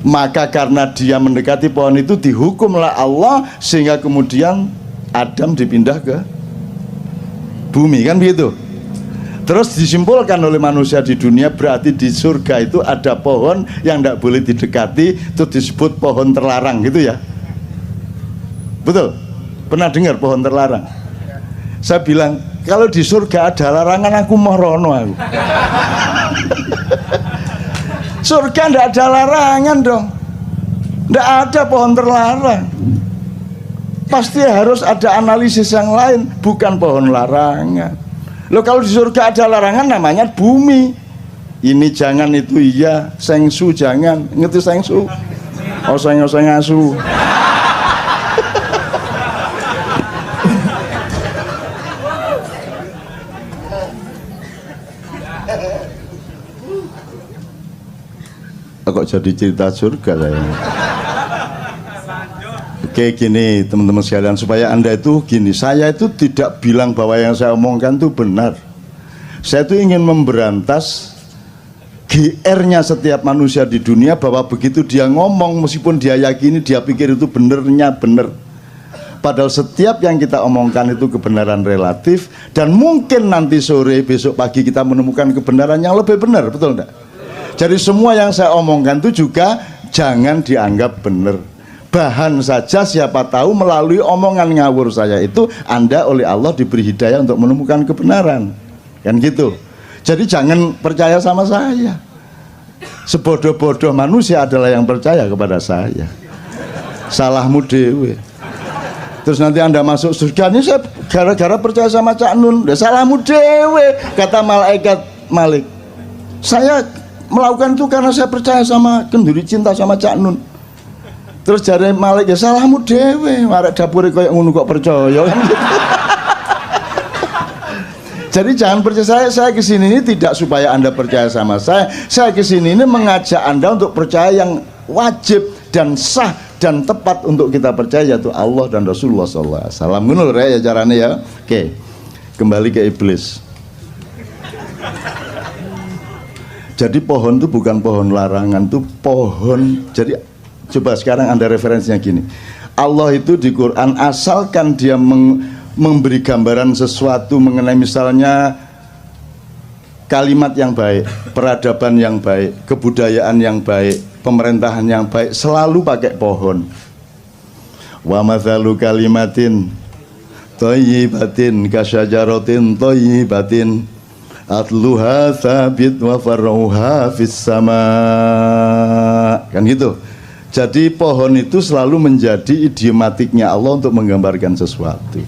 Maka karena dia mendekati pohon itu dihukumlah Allah sehingga kemudian Adam dipindah ke bumi, kan begitu. Terus disimpulkan oleh manusia di dunia, berarti di surga itu ada pohon yang tidak boleh didekati, itu disebut pohon terlarang gitu ya. Betul? Pernah dengar pohon terlarang? Saya bilang, kalau di surga ada larangan aku mau rono aku. Surga tidak ada larangan dong, tidak ada pohon terlarang. Pasti harus ada analisis yang lain, bukan pohon larangan. Loh, kalau di surga ada larangan namanya bumi. Ini jangan, itu iya, sengsu jangan, ngerti sengsu? Oseng-oseng asu. Kok jadi cerita surga saya. Oke, gini teman-teman sekalian, supaya Anda itu gini, saya itu tidak bilang bahwa yang saya omongkan itu benar. Saya itu ingin memberantas GR-nya setiap manusia di dunia, bahwa begitu dia ngomong, meskipun dia yakini, dia pikir itu benernya bener. Padahal setiap yang kita omongkan itu kebenaran relatif, dan mungkin nanti sore, besok pagi kita menemukan kebenaran yang lebih benar, betul enggak? Jadi semua yang saya omongkan itu juga jangan dianggap benar. Bahan saja, siapa tahu melalui omongan ngawur saya itu Anda oleh Allah diberi hidayah untuk menemukan kebenaran. Kan gitu. Jadi jangan percaya sama saya. Sebodoh-bodoh manusia adalah yang percaya kepada saya. Salahmu dewe. Terus nanti Anda masuk surga, ini saya gara-gara percaya sama Cak Nun. Salahmu dewe, kata malaikat Malik. Saya melakukan itu karena saya percaya sama, kenduri cinta sama Cak Nun. Terus jare Malik, ya salahmu dewe, arek dapure koyo ngono kok percaya kan gitu. Jadi jangan percaya saya kesini ini tidak supaya Anda percaya sama saya kesini ini mengajak Anda untuk percaya yang wajib dan sah dan tepat untuk kita percaya, yaitu Allah dan Rasulullah SAW. Ngono ya caranya ya. Oke, kembali ke iblis. Jadi pohon itu bukan pohon larangan, itu pohon. Jadi coba sekarang Anda referensinya gini. Allah itu di Quran, asalkan dia memberi gambaran sesuatu mengenai misalnya kalimat yang baik, peradaban yang baik, kebudayaan yang baik, pemerintahan yang baik, selalu pakai pohon. Wa mathalu kalimatin thayyibatin kasyajaratin thayyibatin atluha sabit wa far'uha fis sama, kan gitu. Jadi pohon itu selalu menjadi idiomatiknya Allah untuk menggambarkan sesuatu.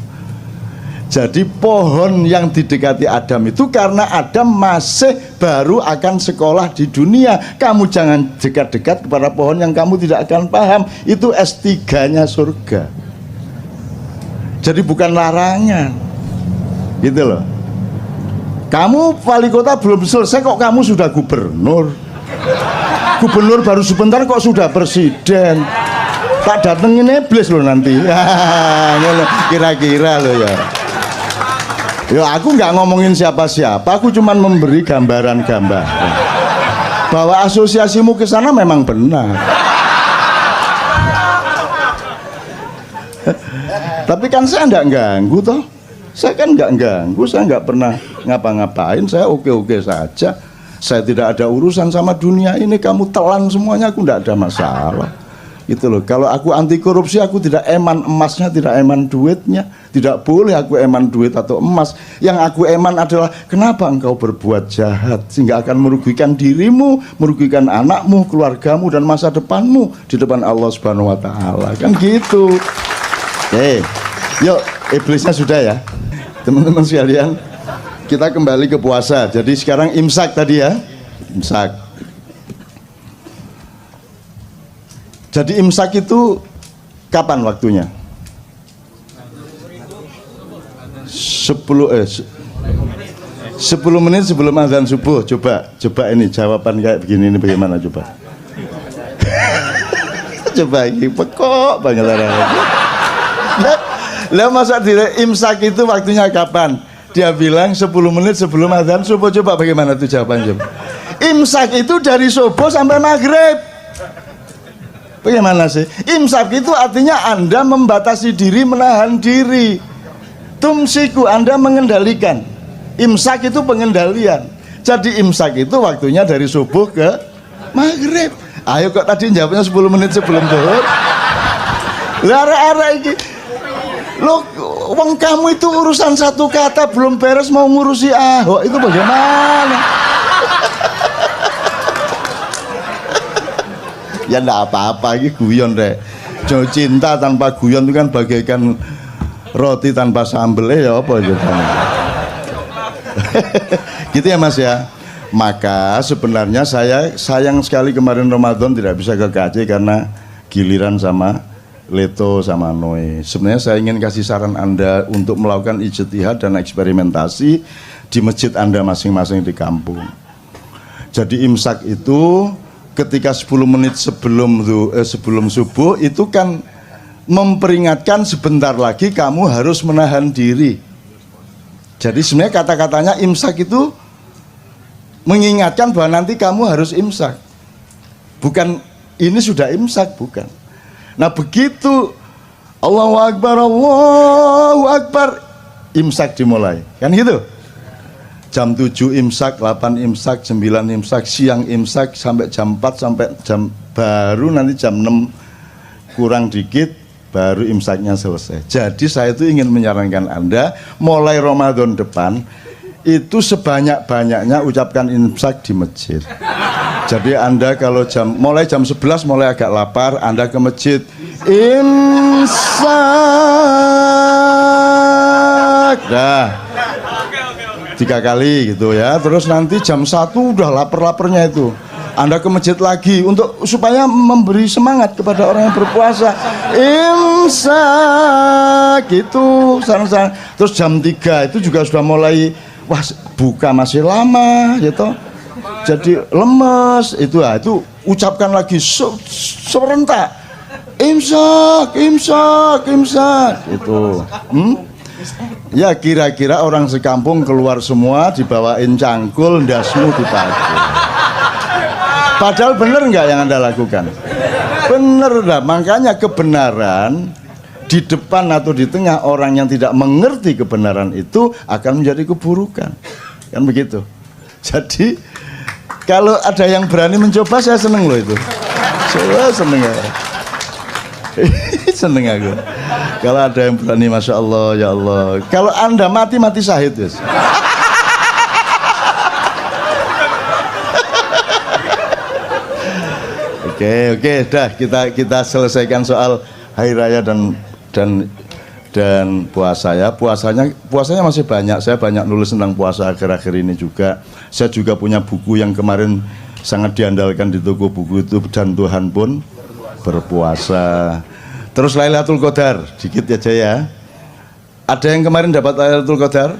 Jadi pohon yang didekati Adam itu karena Adam masih baru akan sekolah di dunia. Kamu jangan dekat-dekat kepada pohon yang kamu tidak akan paham. Itu S3-nya surga. Jadi bukan larangan, gitu loh. Kamu wali kota belum selesai kok kamu sudah gubernur. Gubernur baru sebentar kok sudah presiden. Tak datengin iblis loh nanti. Kira-kira loh ya. Ya aku nggak ngomongin siapa-siapa, aku cuma memberi gambaran-gambar bahwa asosiasimu ke sana memang benar. Tapi kan saya nggak ganggu toh. Saya kan nggak ganggu, saya nggak pernah ngapa-ngapain, saya oke-oke saja. Saya tidak ada urusan sama dunia ini, kamu telan semuanya, aku nggak ada masalah. Gitu loh. Kalau aku anti korupsi, aku tidak eman emasnya, tidak eman duitnya. Tidak boleh aku eman duit atau emas. Yang aku eman adalah kenapa engkau berbuat jahat sehingga akan merugikan dirimu, merugikan anakmu, keluargamu, dan masa depanmu di depan Allah Subhanahu wa Ta'ala. Kan gitu. Oke, yuk iblisnya sudah ya. Teman-teman sekalian, kita kembali ke puasa. Jadi sekarang imsak tadi ya, imsak. Jadi imsak itu kapan waktunya? 10 menit sebelum azan subuh. Coba ini jawaban kayak begini ini bagaimana coba? Coba ini pekok banget orang. Lah masa imsak itu waktunya kapan? Dia bilang 10 menit sebelum azan subuh. Coba bagaimana tuh jawabannya? Imsak itu dari subuh sampai maghrib. Bagaimana sih? Imsak itu artinya Anda membatasi diri, menahan diri. Tumsiku, Anda mengendalikan. Imsak itu pengendalian. Jadi imsak itu waktunya dari subuh ke maghrib. Ayo kok tadi jawabnya 10 menit sebelum zuhur. Lara-ara ini. Loh, wong kamu itu urusan satu kata belum beres mau ngurusi Ahok, itu bagaimana? Ya enggak apa-apa, ini guyon deh. Jauh cinta tanpa guyon itu kan bagaikan roti tanpa sambel ya apa gitu. Gitu ya Mas ya. Maka sebenarnya saya sayang sekali kemarin Ramadan tidak bisa ke KJ karena giliran sama Leto sama Noe. Sebenarnya saya ingin kasih saran Anda untuk melakukan ijtihad dan eksperimentasi di masjid Anda masing-masing di kampung. Jadi imsak itu ketika 10 menit sebelum subuh itu kan memperingatkan sebentar lagi kamu harus menahan diri. Jadi sebenarnya kata-katanya imsak itu mengingatkan bahwa nanti kamu harus imsak. Bukan ini sudah imsak, bukan. Nah begitu Allahu Akbar, imsak dimulai. Kan gitu? Jam 7 imsak, 8 imsak, 9 imsak, siang imsak, sampai jam 4, sampai baru nanti jam 6 kurang dikit, baru imsaknya selesai. Jadi saya itu ingin menyarankan Anda, mulai Ramadan depan, itu sebanyak-banyaknya ucapkan imsak di masjid. Jadi Anda kalau mulai jam 11 mulai agak lapar, Anda ke masjid imsak dah 3 kali gitu ya. Terus nanti jam 1 udah lapar-laparnya itu, Anda ke masjid lagi untuk supaya memberi semangat kepada orang yang berpuasa. Imsak gitu saran-saran. Terus jam 3 itu juga sudah mulai, wah buka masih lama gitu, jadi lemes itu ucapkan lagi serentak imsak itu. Ya kira-kira orang sekampung keluar semua dibawain cangkul, ndasmu dipakai. Padahal bener nggak yang Anda lakukan? Bener lah, makanya kebenaran di depan atau di tengah orang yang tidak mengerti kebenaran itu akan menjadi keburukan, kan begitu. Jadi kalau ada yang berani mencoba, saya seneng loh itu. Saya seneng ya. Seneng aku. Kalau ada yang berani, masya Allah, ya Allah. Kalau Anda mati syahid yes. Oke, dah kita selesaikan soal hari raya dan puasa ya. Puasanya masih banyak. Saya banyak nulis tentang puasa akhir-akhir ini juga. Saya juga punya buku yang kemarin sangat diandalkan di toko buku itu, Dan Tuhan Pun Berpuasa. Terus Lailatul Qadar, dikit aja ya. Ada yang kemarin dapat Lailatul Qadar?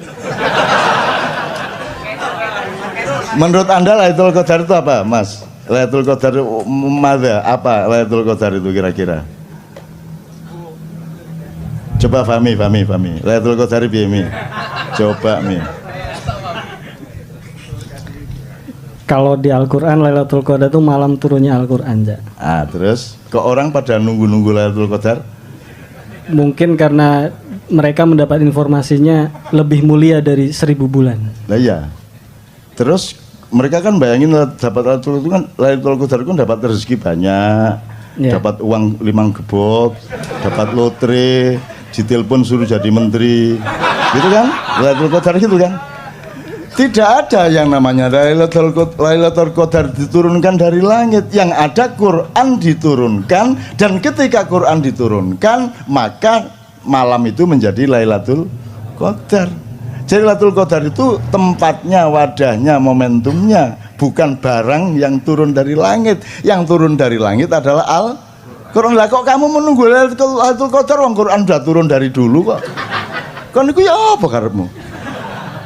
Menurut Anda Lailatul Qadar itu apa, Mas? Lailatul Qadar apa Lailatul Qadar itu kira-kira? Coba Fami. Lailatul Qadar piye Mi? Coba Mi. Kalau di Al-Qur'an Lailatul Qadar itu malam turunnya Al-Qur'an, ja. Terus kok orang pada nunggu-nunggu Lailatul Qadar? Mungkin karena mereka mendapat informasinya lebih mulia dari 1000 bulan. Lah iya. Terus mereka kan bayangin dapat Lailatul Qadar itu dapat rezeki banyak, dapat uang 5 gebok, dapat lotre, ditelepon suruh jadi menteri, gitu kan? Lailatul Qadar gitu kan? Tidak ada yang namanya Lailatul Qadar diturunkan dari langit. Yang ada Quran diturunkan, dan ketika Quran diturunkan maka malam itu menjadi Lailatul Qadar. Jadi Lailatul Qadar itu tempatnya, wadahnya, momentumnya, bukan barang yang turun dari langit. Yang turun dari langit adalah Al-Quran. Lah kok kamu menunggu Lailatul Qadar, wong Quran sudah turun dari dulu kok. Kan itu ya apa karepmu?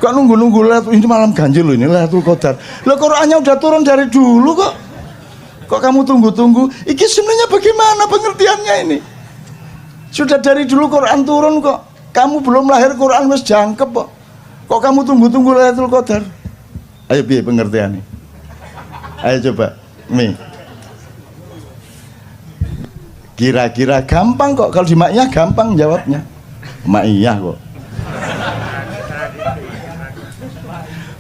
Kok nunggu-nunggu ini malam ganjil loh, ini Lailatul Qadar. Lah Qurannya udah turun dari dulu kok. Kok kamu tunggu-tunggu? Iki sebenarnya bagaimana pengertiannya ini? Sudah dari dulu Quran turun kok. Kamu belum lahir Quran wis jangkep kok. Kok kamu tunggu-tunggu Lailatul Qadar? Ayo piye pengertiannya? Ayo coba, Mi. Kira-kira gampang kok, kalau di Ma'iyah gampang jawabnya. Ma'iyah kok.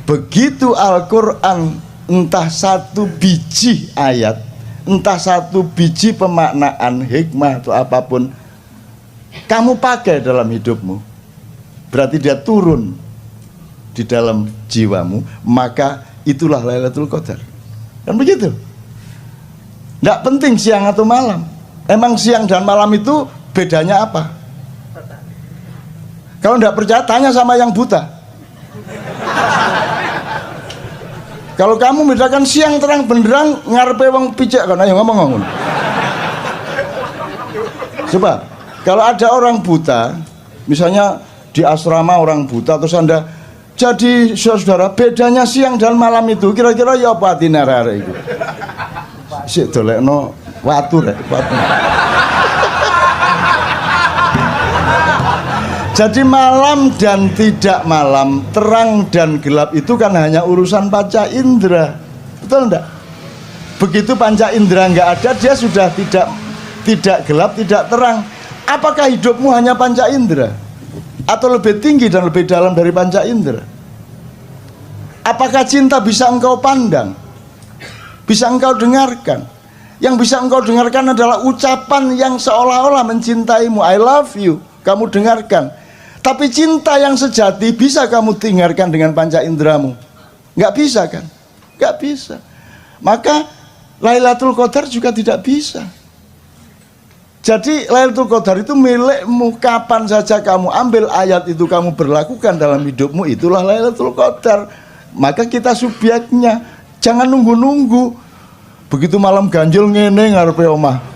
Begitu Al-Quran entah satu biji ayat, entah satu biji pemaknaan, hikmah atau apapun, kamu pakai dalam hidupmu, berarti dia turun di dalam jiwamu, maka itulah Lailatul Qadar. Kan begitu? Tidak penting siang atau malam. Emang siang dan malam itu bedanya apa? Kalau tidak percaya, tanya sama yang buta. Kalau kamu bedakan siang terang benderang, ngarepe wong picek kan, ayo ngomong. Coba, kalau ada orang buta, misalnya di asrama orang buta, terus Anda jadi saudara, bedanya siang dan malam itu kira-kira ya apa atine arek iku? Sik dolekno watu rek, watu. Jadi malam dan tidak malam, terang dan gelap itu kan hanya urusan panca indera, betul enggak? Begitu panca indera enggak ada, dia sudah tidak gelap, tidak terang. Apakah hidupmu hanya panca indera? Atau lebih tinggi dan lebih dalam dari panca indera? Apakah cinta bisa engkau pandang? Bisa engkau dengarkan? Yang bisa engkau dengarkan adalah ucapan yang seolah-olah mencintaimu. I love you, kamu dengarkan. Tapi cinta yang sejati bisa kamu dengarkan dengan panca inderamu? Nggak bisa kan? Nggak bisa. Maka Lailatul Qadar juga tidak bisa. Jadi Lailatul Qadar itu milikmu. Kapan saja kamu ambil ayat itu, kamu berlakukan dalam hidupmu, itulah Lailatul Qadar. Maka kita subjeknya, jangan nunggu-nunggu. Begitu malam ganjil ngene ngarepe omah.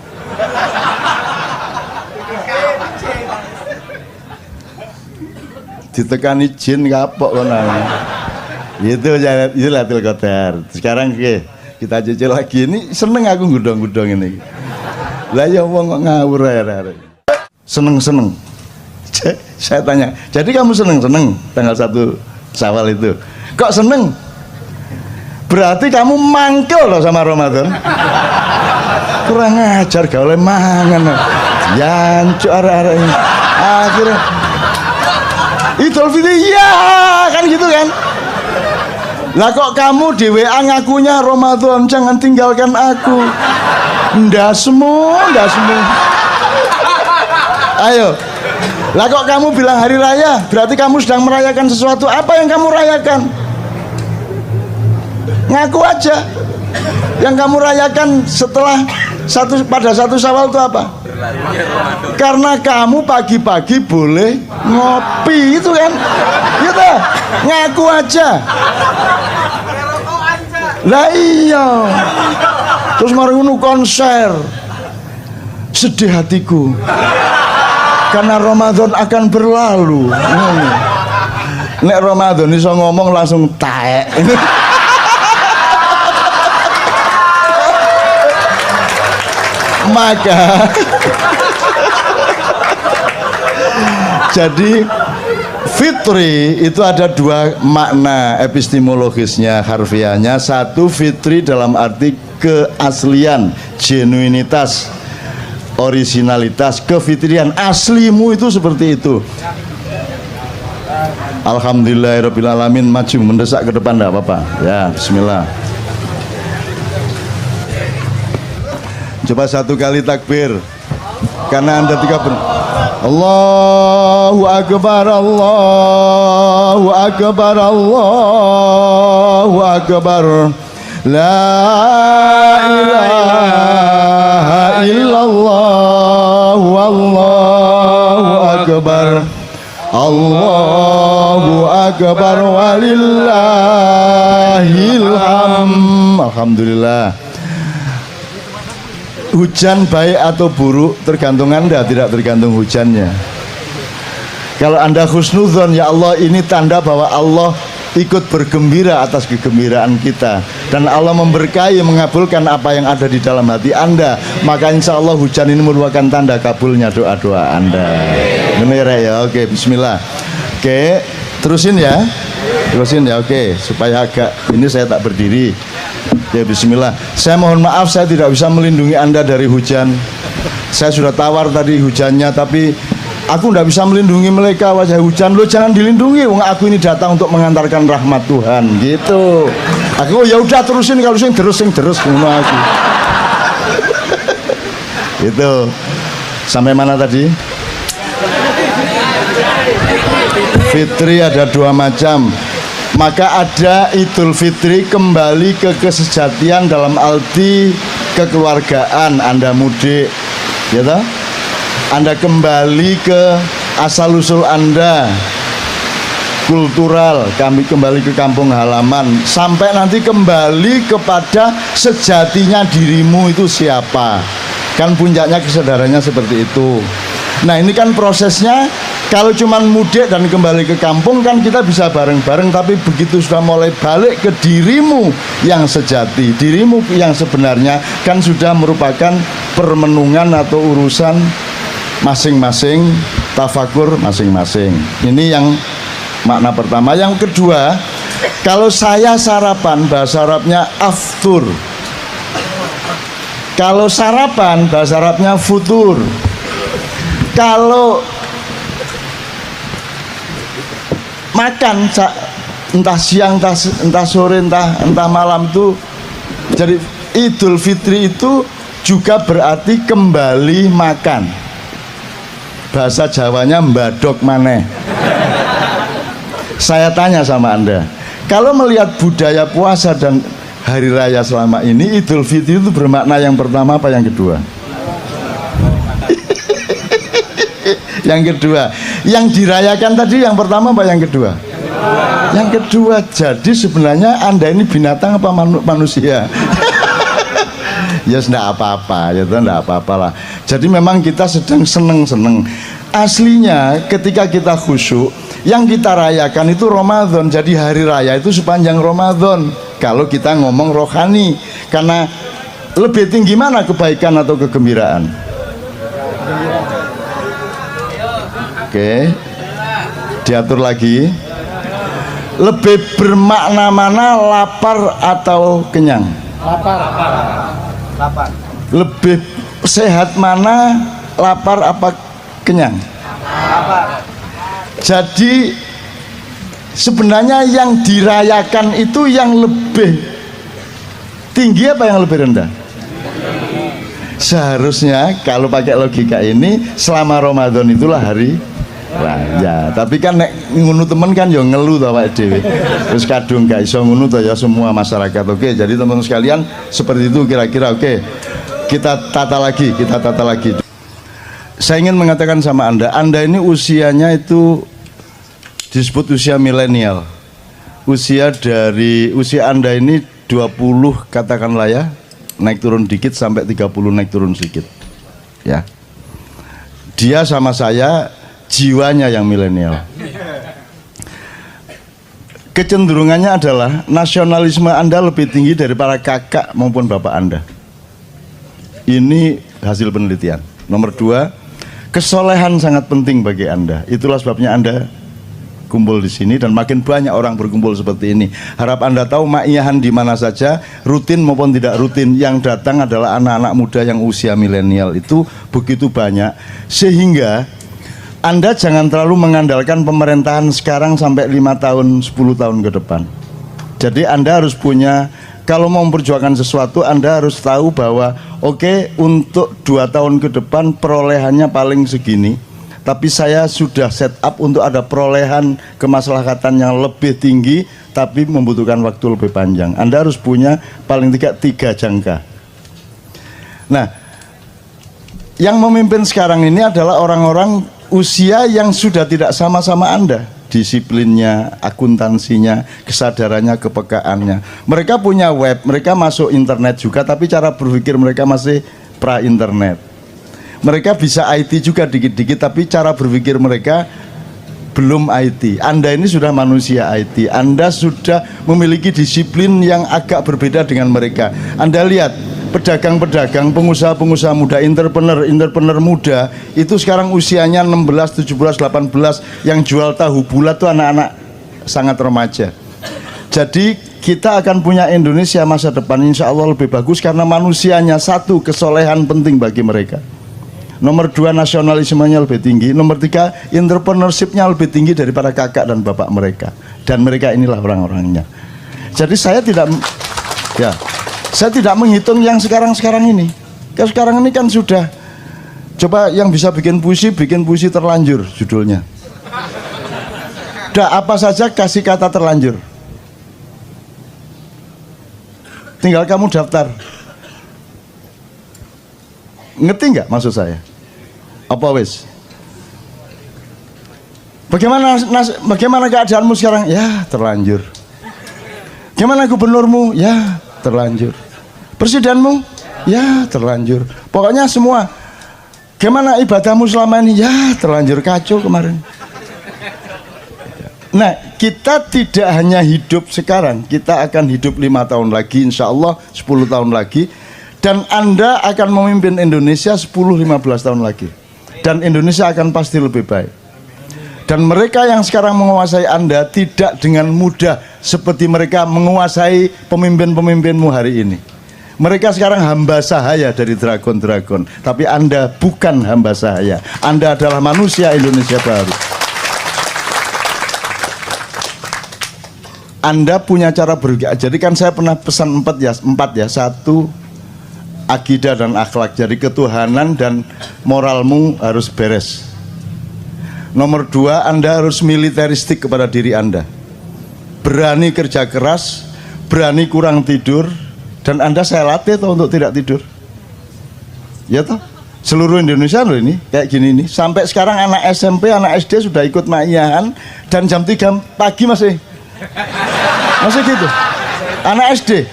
Ditekani jin kapok kono. Itu Lailatul Qadar. Sekarang kita cicil lagi. Ini seneng aku gudong-gudong ini. Lah ya wong kok ngawur ae. Seneng-seneng. Saya tanya, jadi kamu seneng-seneng tanggal 1 Syawal itu? Kok seneng? Berarti kamu mangkel loh sama Ramadan. Kurang ajar gak oleh mangan. Jancuk arek-arek ini. Akhirnya Idul Fitri ya kan gitu kan. Lah kok kamu di WA ngakunya Ramadan, jangan tinggalkan aku. Ndak semua. Ayo. Lah kok kamu bilang hari raya, berarti kamu sedang merayakan sesuatu. Apa yang kamu rayakan? Ngaku aja. Yang kamu rayakan pada 1 Syawal itu apa? Karena kamu pagi-pagi boleh ngopi, itu kan? Gitu. Ngaku aja. Lah iya. Terus mari ngono konser. Sedih hatiku. Karena Ramadan akan berlalu. Nek Ramadan iso ngomong langsung taek. Maka jadi fitri itu ada dua makna epistemologisnya, harfiahnya. Satu, fitri dalam arti keaslian, genuinitas, originalitas, kefitrian, aslimu itu seperti itu. Alhamdulillahirabbil alamin. Maju mendesak ke depan enggak apa-apa. Ya, bismillah. Coba satu kali takbir. Karena Anda 3 Allahu Akbar, Allahu Akbar, Allahu Akbar. La ilaha illallah, Allahu Akbar. Allahu Akbar walillahil hamd. Alhamdulillah. Hujan baik atau buruk tergantung Anda, tidak tergantung hujannya. Kalau Anda husnudzon, ya Allah, ini tanda bahwa Allah ikut bergembira atas kegembiraan kita, dan Allah memberkahi, mengabulkan apa yang ada di dalam hati Anda, maka insya Allah hujan ini merupakan tanda kabulnya doa-doa Anda. Benar ya? Oke, bismillah. Oke, terusin ya, oke, supaya agak ini saya tak berdiri. Ya bismillah. Saya mohon maaf saya tidak bisa melindungi Anda dari hujan. Saya sudah tawar tadi hujannya, tapi aku tidak bisa melindungi mereka wajah hujan. Lo jangan dilindungi, wong aku ini datang untuk mengantarkan rahmat Tuhan gitu. Aku ya udah terusin, kalau sing terus ngono aku. Itu sampai mana tadi? Fitri ada dua macam. Maka ada Idul Fitri kembali ke kesejatian dalam arti kekeluargaan. Anda mudik, ya toh? Anda kembali ke asal usul Anda, kultural, kami kembali ke kampung halaman, sampai nanti kembali kepada sejatinya dirimu itu siapa. Kan puncaknya kesadarannya seperti itu. Nah ini kan prosesnya. Kalau cuman mudik dan kembali ke kampung kan kita bisa bareng-bareng, tapi begitu sudah mulai balik ke dirimu yang sejati, dirimu yang sebenarnya, kan sudah merupakan permenungan atau urusan masing-masing, tafakur masing-masing. Ini yang makna pertama. Yang kedua, kalau saya sarapan, bahasa Arabnya aftur. Kalau sarapan, bahasa Arabnya futur. Kalau makan entah siang, entah sore, entah malam itu, jadi Idul Fitri itu juga berarti kembali makan. Bahasa Jawanya mbadok maneh. Saya tanya sama Anda, kalau melihat budaya puasa dan hari raya selama ini, Idul Fitri itu bermakna yang pertama apa yang kedua? Yang kedua, yang dirayakan tadi yang pertama apa yang kedua? Yang kedua. Jadi sebenarnya Anda ini binatang apa manusia? Ya tidak apa-apa, ya tidak apa-apa lah. Jadi memang kita sedang seneng-seneng. Aslinya ketika kita khusyuk, yang kita rayakan itu Ramadan. Jadi hari raya itu sepanjang Ramadan. Kalau kita ngomong rohani, karena lebih tinggi mana kebaikan atau kegembiraan? Oke, diatur lagi. Lebih bermakna mana lapar atau kenyang? Lapar. Lebih sehat mana lapar apa kenyang? Lapar. Jadi sebenarnya yang dirayakan itu yang lebih tinggi apa yang lebih rendah? Seharusnya kalau pakai logika ini selama Ramadan itulah hari raya. Tapi kan nek ngunu temen kan ya ngeluh to awake dhewe. Terus kadung gak iso ngunu to ya semua masyarakat. Oke, jadi teman-teman sekalian seperti itu kira-kira. Oke. Kita tata lagi. Saya ingin mengatakan sama Anda ini usianya itu disebut usia milenial. Usia Anda ini 20 katakanlah ya, naik turun dikit sampai 30 naik turun sedikit. Ya. Dia sama saya jiwanya yang milenial. Kecenderungannya adalah nasionalisme Anda lebih tinggi dari para kakak maupun bapak Anda. Ini hasil penelitian. Nomor 2, kesolehan sangat penting bagi Anda. Itulah sebabnya Anda kumpul di sini dan makin banyak orang berkumpul seperti ini. Harap Anda tahu ma'iyahan di mana saja, rutin maupun tidak rutin, yang datang adalah anak-anak muda yang usia milenial itu begitu banyak, sehingga Anda jangan terlalu mengandalkan pemerintahan sekarang sampai 5 tahun, 10 tahun ke depan. Jadi Anda harus punya, kalau mau memperjuangkan sesuatu, Anda harus tahu bahwa oke, untuk 2 tahun ke depan perolehannya paling segini, tapi saya sudah set up untuk ada perolehan kemaslahatan yang lebih tinggi, tapi membutuhkan waktu lebih panjang. Anda harus punya paling tidak 3 jangka. Nah, yang memimpin sekarang ini adalah orang-orang usia yang sudah tidak sama-sama Anda, disiplinnya, akuntansinya, kesadarannya, kepekaannya. Mereka punya web, mereka masuk internet juga, tapi cara berpikir mereka masih pra-internet. Mereka bisa IT juga dikit-dikit, tapi cara berpikir mereka belum IT. Anda ini sudah manusia IT. Anda sudah memiliki disiplin yang agak berbeda dengan mereka. Anda lihat pedagang-pedagang, pengusaha-pengusaha muda, entrepreneur muda itu sekarang usianya 16, 17, 18. Yang jual tahu bulat itu anak-anak sangat remaja. Jadi kita akan punya Indonesia masa depan insya Allah lebih bagus karena manusianya satu, kesolehan penting bagi mereka. Nomor 2, nasionalismenya lebih tinggi. Nomor 3, entrepreneurship-nya lebih tinggi daripada kakak dan bapak mereka. Dan mereka inilah orang-orangnya. Jadi saya tidak menghitung yang sekarang-sekarang ini. Yang sekarang ini kan sudah, coba yang bisa bikin puisi terlanjur judulnya. Udah apa saja kasih kata terlanjur. Tinggal kamu daftar. Ngerti nggak maksud saya? Apa wes? Bagaimana keadaanmu sekarang? Ya terlanjur. Gimana gubernurmu? Ya terlanjur. Presidenmu? Ya terlanjur. Pokoknya semua. Gimana ibadahmu selama ini? Ya terlanjur, kacau kemarin. Nah, kita tidak hanya hidup sekarang, kita akan hidup 5 tahun lagi, insya Allah 10 tahun lagi. Dan Anda akan memimpin Indonesia 10-15 tahun lagi. Dan Indonesia akan pasti lebih baik. Dan mereka yang sekarang menguasai Anda tidak dengan mudah seperti mereka menguasai pemimpin-pemimpinmu hari ini. Mereka sekarang hamba sahaya dari dragon-dragon. Tapi Anda bukan hamba sahaya. Anda adalah manusia Indonesia baru. Anda punya cara berpikir. Jadi kan saya pernah pesan 4 ya. 1, akidah dan akhlak. Jadi ketuhanan dan moralmu harus beres. Nomor 2, Anda harus militeristik kepada diri Anda. Berani kerja keras, berani kurang tidur. Dan Anda saya latih toh untuk tidak tidur. Ya toh? Seluruh Indonesia loh ini, kayak gini nih. Sampai sekarang anak SMP, anak SD sudah ikut maiyahan. Dan jam 3 pagi masih gitu. Anak SD.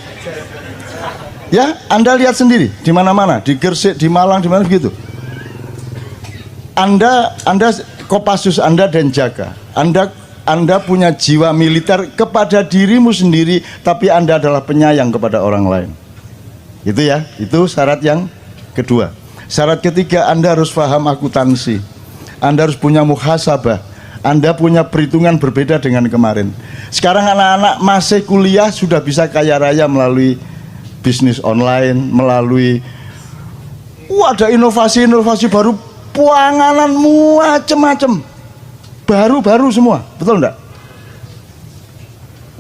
Ya, Anda lihat sendiri di mana-mana, di Gresik, di Malang, di mana begitu. Anda Kopassus Anda dan jaga. Anda punya jiwa militer kepada dirimu sendiri, tapi Anda adalah penyayang kepada orang lain. Itu ya, itu syarat yang kedua. Syarat ketiga, Anda harus paham akuntansi. Anda harus punya muhasabah. Anda punya perhitungan berbeda dengan kemarin. Sekarang anak-anak masih kuliah sudah bisa kaya raya melalui bisnis online, melalui ada inovasi-inovasi baru, puanganan macam-macam. Baru-baru semua, betul enggak?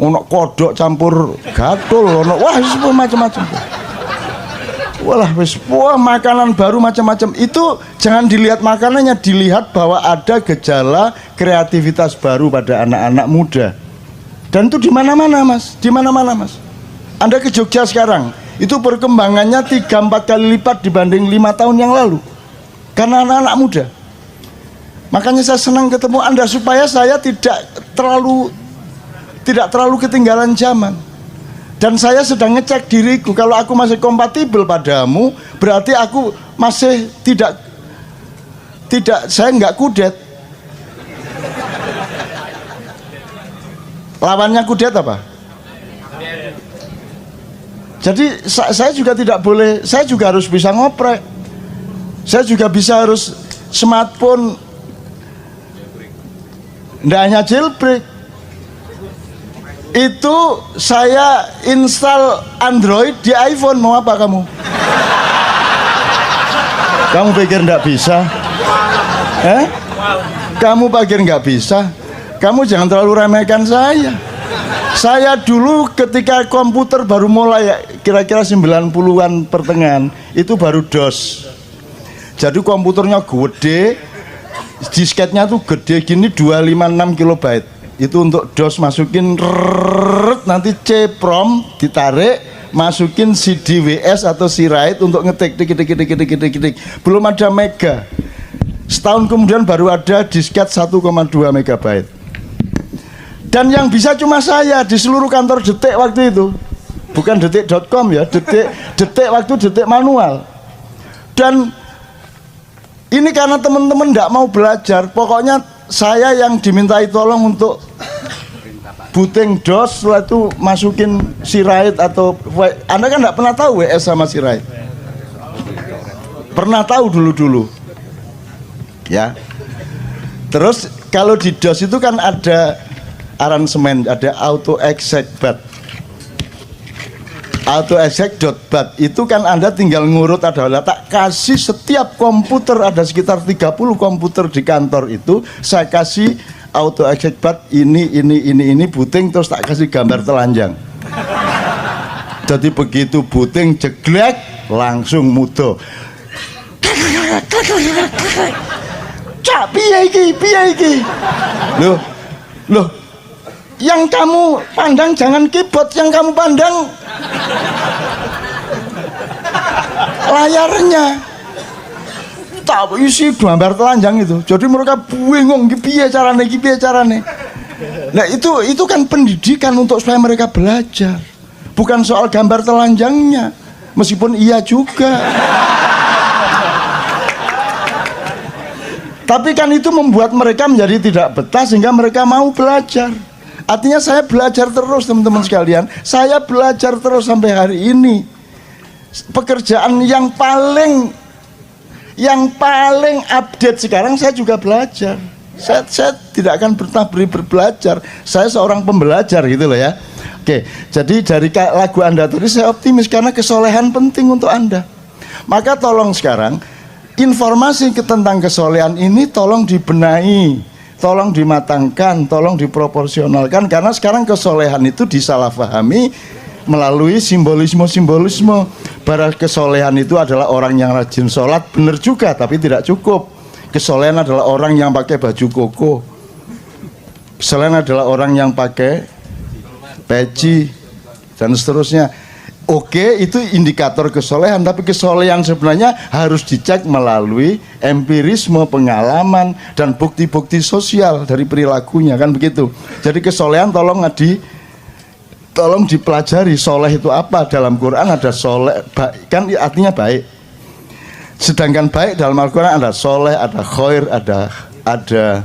Ono kodok campur gatul, wah semua macam-macam. Wah, makanan baru macam-macam. Itu jangan dilihat makanannya, dilihat bahwa ada gejala kreativitas baru pada anak-anak muda. Dan itu di mana-mana, Mas. Di mana-mana, Mas. Anda ke Jogja sekarang, itu perkembangannya 3-4 kali lipat dibanding 5 tahun yang lalu. Karena anak-anak muda. Makanya saya senang ketemu Anda supaya saya tidak terlalu ketinggalan zaman. Dan saya sedang ngecek diriku, kalau aku masih kompatibel padamu, berarti aku masih tidak saya nggak kudet. Lawannya kudet apa? Jadi saya juga tidak boleh, saya juga harus bisa ngoprek. Saya juga harus smartphone, nggak hanya jailbreak. Itu saya install Android di iPhone. Mau apa kamu? Kamu pikir nggak bisa? Kamu pikir nggak bisa? Kamu jangan terlalu remehkan saya. Saya dulu ketika komputer baru mulai, kira-kira 90-an pertengahan, itu baru DOS. Jadi komputernya gede, disketnya tuh gede gini, 256 kilobyte. Itu untuk DOS, masukin nanti C-prom ditarik, masukin CD-WS atau C-write untuk ngetik tik. Belum ada mega. Setahun kemudian baru ada disket 1,2 megabyte. Dan yang bisa cuma saya di seluruh kantor Detik waktu itu. Bukan detik.com ya, detik waktu detik manual. Dan ini karena teman-teman enggak mau belajar, pokoknya saya yang dimintai tolong untuk booting DOS, setelah itu masukin C-write atau Anda kan enggak pernah tahu WS sama C-write. Pernah tahu dulu-dulu. Ya. Terus kalau di DOS itu kan ada aransemen, ada auto exec bat. autoexec.bat itu kan Anda tinggal ngurut, adalah tak kasih setiap komputer, ada sekitar 30 komputer di kantor itu, saya kasih autoexec.bat ini booting, terus tak kasih gambar telanjang. Jadi begitu booting jeglek langsung mudo. Cak piye iki? Loh, yang kamu pandang jangan keyboard, yang kamu pandang layarnya. Tak isi gambar telanjang itu. Jadi mereka bingung piye carane. Nah, itu kan pendidikan untuk supaya mereka belajar. Bukan soal gambar telanjangnya. Meskipun iya juga. Tapi kan itu membuat mereka menjadi tidak betah sehingga mereka mau belajar. Artinya saya belajar terus, teman-teman sekalian. Saya belajar terus sampai hari ini. Pekerjaan yang paling update sekarang saya juga belajar. Saya tidak akan pernah berbelajar. Saya seorang pembelajar gitu loh ya. Oke, jadi dari lagu Anda tadi saya optimis karena kesolehan penting untuk Anda. Maka tolong sekarang informasi tentang kesolehan ini tolong dibenahi, tolong dimatangkan, tolong diproporsionalkan, karena sekarang kesolehan itu disalahpahami melalui simbolisme. Bahwa kesolehan itu adalah orang yang rajin sholat, benar juga, tapi tidak cukup. Kesolehan adalah orang yang pakai baju koko. Kesolehan adalah orang yang pakai peci dan seterusnya. Oke, itu indikator kesolehan, tapi kesolehan sebenarnya harus dicek melalui empirisme, pengalaman, dan bukti-bukti sosial dari perilakunya, kan begitu. Jadi kesolehan tolong dipelajari. Soleh itu apa? Dalam Quran ada soleh, kan artinya baik. Sedangkan baik dalam Al-Quran ada soleh, ada khair, ada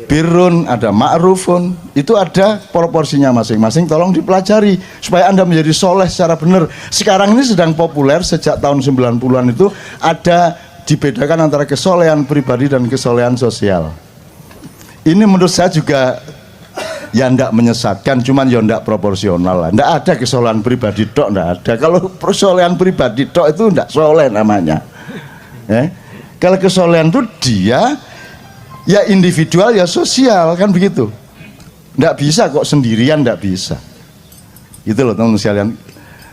birrun, ada ma'rufun. Itu ada proporsinya masing-masing, tolong dipelajari supaya Anda menjadi soleh secara benar. Sekarang ini sedang populer sejak tahun 90-an itu ada dibedakan antara kesolehan pribadi dan kesolehan sosial. Ini menurut saya juga ya ndak menyesatkan, cuman ya ndak proporsional lah. Ndak ada kesolehan pribadi tok, ndak ada. Kalau kesolehan pribadi tok itu ndak soleh namanya. Kalau kesolehan itu dia ya individual ya sosial, kan begitu. Ndak bisa kok sendirian, ndak bisa. Itu loh teman-teman sekalian.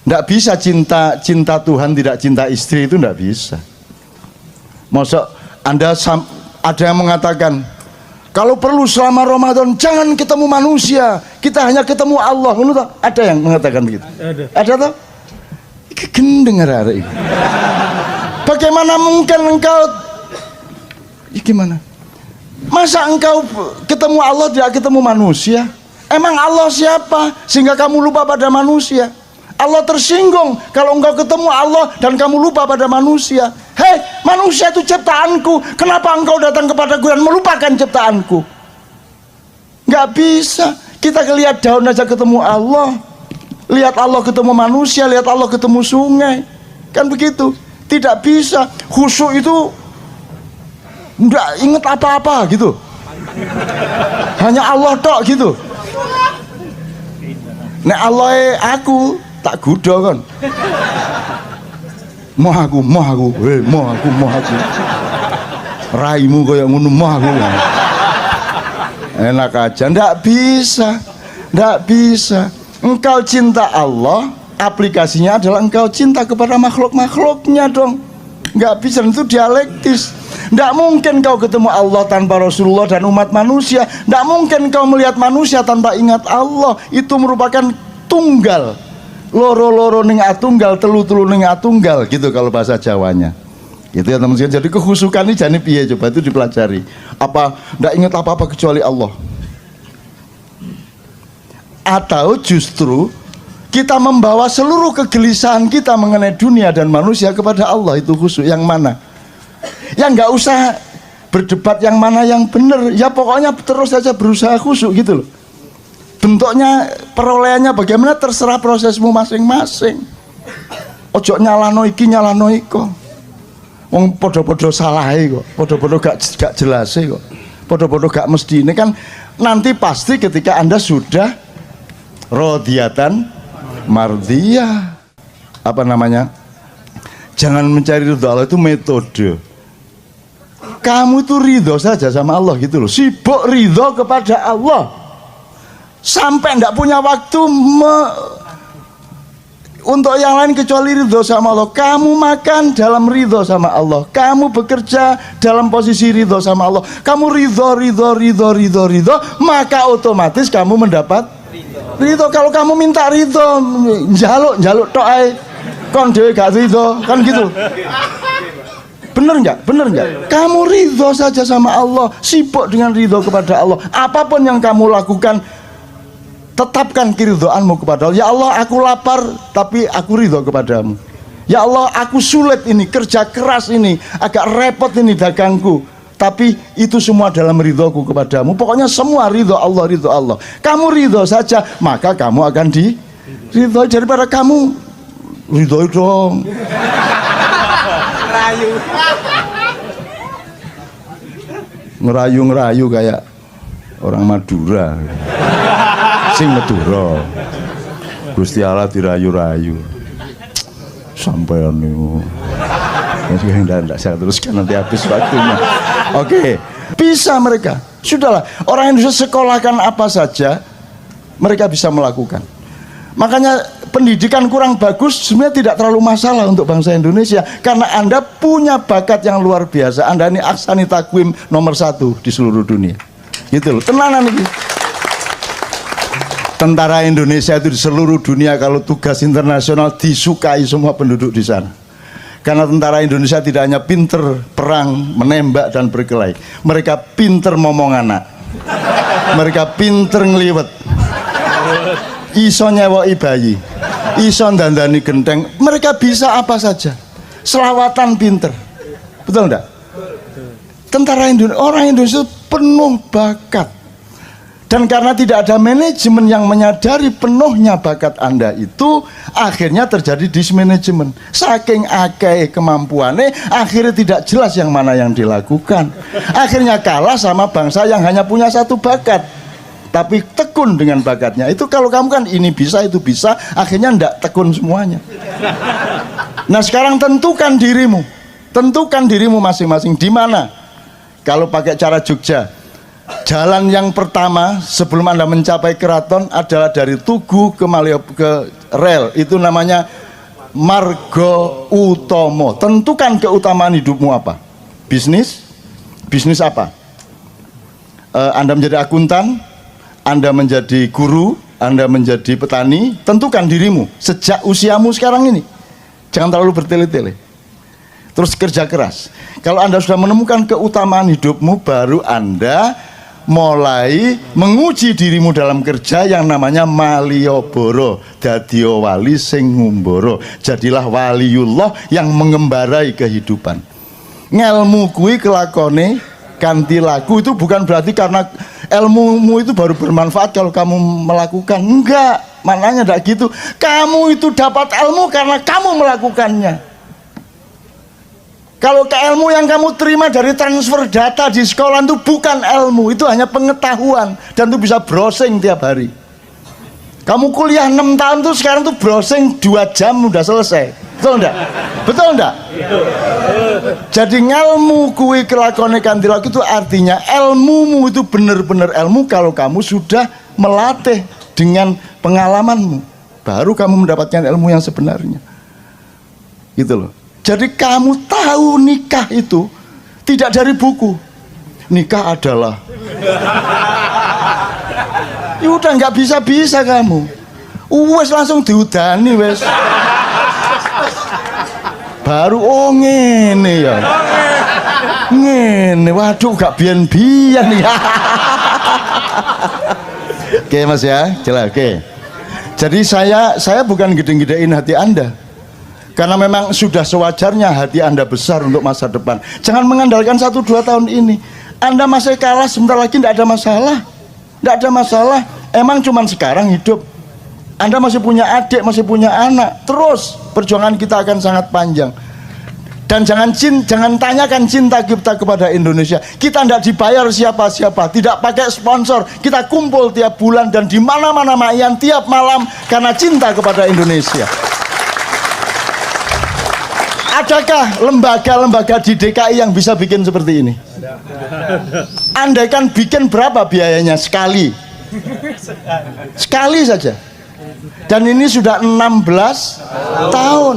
Ndak bisa cinta Tuhan tidak cinta istri, itu ndak bisa. Masa Anda ada yang mengatakan kalau perlu selama Ramadan jangan ketemu manusia, kita hanya ketemu Allah. Ada yang mengatakan begitu? Ada toh? Gendeng arek iki. Bagaimana mungkin engkau gimana? Masa engkau ketemu Allah tidak ketemu manusia? Emang Allah siapa sehingga kamu lupa pada manusia? Allah tersinggung kalau engkau ketemu Allah dan kamu lupa pada manusia. Hei, manusia itu ciptaanku, kenapa engkau datang kepadaku dan melupakan ciptaanku? Nggak bisa. Kita lihat daun aja ketemu Allah, lihat Allah ketemu manusia, lihat Allah ketemu sungai, kan begitu. Tidak bisa. Khusyuk itu nggak inget apa-apa gitu, hanya Allah tok gitu. Nek Allah aku tak gudo kan. Moh aku. Raimu koyo ngono moh aku. Enak aja, ndak bisa. Engkau cinta Allah, aplikasinya adalah engkau cinta kepada makhluk-makhluknya dong. Nggak bisa, itu dialektis. Nggak mungkin kau ketemu Allah tanpa Rasulullah dan umat manusia. Nggak mungkin kau melihat manusia tanpa ingat Allah. Itu merupakan tunggal. Loro-loro ning atunggal, telu-telu ning atunggal gitu kalau bahasa Jawanya. Gitu ya teman-teman. Jadi kehusukan ini jane piye, coba itu dipelajari. Apa nggak ingat apa-apa kecuali Allah? Atau justru kita membawa seluruh kegelisahan kita mengenai dunia dan manusia kepada Allah, itu khusyuk yang mana? Ya nggak usah berdebat yang mana yang benar, ya pokoknya terus saja berusaha khusyuk gitu loh. Bentuknya, perolehannya bagaimana terserah prosesmu masing-masing. Ojo nyalano iki nyalano iko. Wong podo-podo salah kok, podo-podo gak jelas kok, podo-podo gak mesti. Ini kan nanti pasti ketika Anda sudah rodiyatan mardiyah, apa namanya, jangan mencari ridho Allah itu metode. Kamu itu ridho saja sama Allah gitu loh, sibuk ridho kepada Allah sampai ndak punya waktu untuk yang lain kecuali ridho sama Allah. Kamu makan dalam ridho sama Allah, kamu bekerja dalam posisi ridho sama Allah, kamu ridho, maka otomatis kamu mendapat ridho. Kalau kamu minta ridho, njaluk tok ae, kon dhewe gak ridho, kan gitu. Bener nggak? Kamu ridho saja sama Allah, sibuk dengan ridho kepada Allah. Apapun yang kamu lakukan, tetapkan keridhoanmu kepada Allah. Ya Allah, aku lapar tapi aku ridho kepadamu. Ya Allah, aku sulit ini, kerja keras ini, agak repot ini dagangku, tapi itu semua dalam ridhoku kepadamu. Pokoknya semua ridho Allah. Kamu ridho saja, maka kamu akan diridhoi. Daripada kamu ridhoi dong, ngerayu kayak orang Madura, sing Madura, Gusti Allah dirayu-rayu sampean niku. Tidak saya teruskan, nanti habis waktunya. Oke, bisa mereka. Sudahlah, orang Indonesia sekolahkan apa saja mereka bisa melakukan. Makanya pendidikan kurang bagus sebenarnya tidak terlalu masalah untuk bangsa Indonesia, karena Anda punya bakat yang luar biasa. Anda ini aksani takwim nomor 1 di seluruh dunia, gitu loh, tenanan ini. Tentara Indonesia itu di seluruh dunia kalau tugas internasional disukai semua penduduk di sana, karena tentara Indonesia tidak hanya pinter perang, menembak dan berkelahi, mereka pinter ngomong anak, mereka pinter ngeliwet, iso nyewoki bayi, iso dandani genteng, mereka bisa apa saja, selawatan pinter, betul enggak? Tentara Indonesia, orang Indonesia penuh bakat, dan karena tidak ada manajemen yang menyadari penuhnya bakat Anda itu, akhirnya terjadi dismanajemen. Saking akeh kemampuannya, akhirnya tidak jelas yang mana yang dilakukan, akhirnya kalah sama bangsa yang hanya punya satu bakat tapi tekun dengan bakatnya. Itu kalau kamu kan ini bisa itu bisa, akhirnya ndak tekun semuanya. Nah sekarang tentukan dirimu masing-masing di mana. Kalau pakai cara Jogja, jalan yang pertama sebelum Anda mencapai keraton adalah dari Tugu ke ke rel, itu namanya marga utama. Tentukan keutamaan hidupmu apa. Bisnis apa? Anda menjadi akuntan, Anda menjadi guru, Anda menjadi petani. Tentukan dirimu sejak usiamu sekarang ini, jangan terlalu bertele-tele. Terus kerja keras. Kalau Anda sudah menemukan keutamaan hidupmu, baru Anda mulai menguji dirimu dalam kerja yang namanya maliyoboro, dadio wali sing ngumboro. Jadilah waliullah yang mengembarai kehidupan. Ngelmu kui kelakone ganti laku, itu bukan berarti karena ilmumu itu baru bermanfaat kalau kamu melakukan. Enggak, maknanya enggak gitu. Kamu itu dapat ilmu karena kamu melakukannya. Kalau ke ilmu yang kamu terima dari transfer data di sekolah itu bukan ilmu, itu hanya pengetahuan, dan itu bisa browsing tiap hari. Kamu kuliah 6 tahun tuh sekarang tuh browsing 2 jam udah selesai. Betul enggak? Betul enggak? Jadi ngelmu kui kelakone kanthi laku itu artinya ilmumu itu benar-benar ilmu kalau kamu sudah melatih dengan pengalamanmu, baru kamu mendapatkan ilmu yang sebenarnya. Gitu loh. Jadi kamu tahu nikah itu tidak dari buku. Nikah adalah ya udah nggak bisa kamu. Wes langsung diudani wes. Baru oh ngene ya. Ngene, waduh gak biyen-biyen ya. Oke Mas ya, jelas oke. Jadi saya bukan gede-gedein hati Anda. Karena memang sudah sewajarnya hati Anda besar untuk masa depan. Jangan mengandalkan 1-2 tahun ini. Anda masih kalah, sebentar lagi tidak ada masalah. Tidak ada masalah. Emang cuman sekarang hidup. Anda masih punya adik, masih punya anak. Terus perjuangan kita akan sangat panjang. Dan jangan tanyakan cinta kita kepada Indonesia. Kita tidak dibayar siapa-siapa, tidak pakai sponsor. Kita kumpul tiap bulan dan di mana-mana mayan tiap malam karena cinta kepada Indonesia. Adakah lembaga-lembaga di DKI yang bisa bikin seperti ini? Andaikan bikin, berapa biayanya sekali? Sekali saja. Dan ini sudah 16 tahun.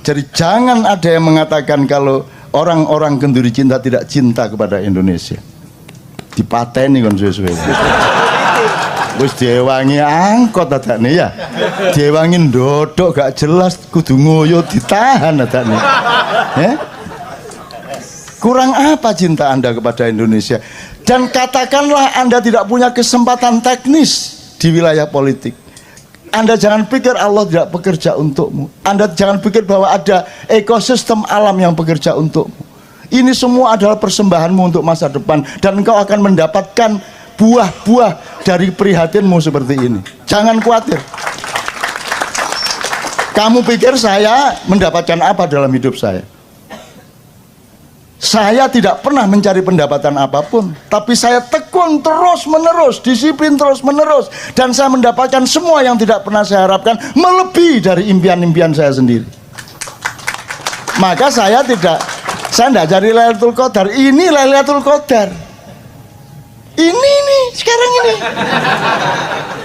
Jadi jangan ada yang mengatakan kalau orang-orang Kenduri cinta tidak cinta kepada Indonesia. Dipateni kon suwe-suwe. Wis diewangi angkot adane ya. Diewangi ndodok gak jelas kudu ngoyo ditahan adane. Kurang apa cinta Anda kepada Indonesia? Dan katakanlah Anda tidak punya kesempatan teknis di wilayah politik. Anda jangan pikir Allah tidak bekerja untukmu. Anda jangan pikir bahwa ada ekosistem alam yang bekerja untukmu. Ini semua adalah persembahanmu untuk masa depan, dan engkau akan mendapatkan buah-buah dari prihatinmu seperti ini. Jangan khawatir. Kamu pikir saya mendapatkan apa dalam hidup saya? Saya tidak pernah mencari pendapatan apapun, tapi saya tekun terus menerus, disiplin terus menerus, dan saya mendapatkan semua yang tidak pernah saya harapkan, melebihi dari impian-impian saya sendiri. Maka saya tidak cari Lailatul Qadar. Ini Lailatul Qadar. Ini nih sekarang ini.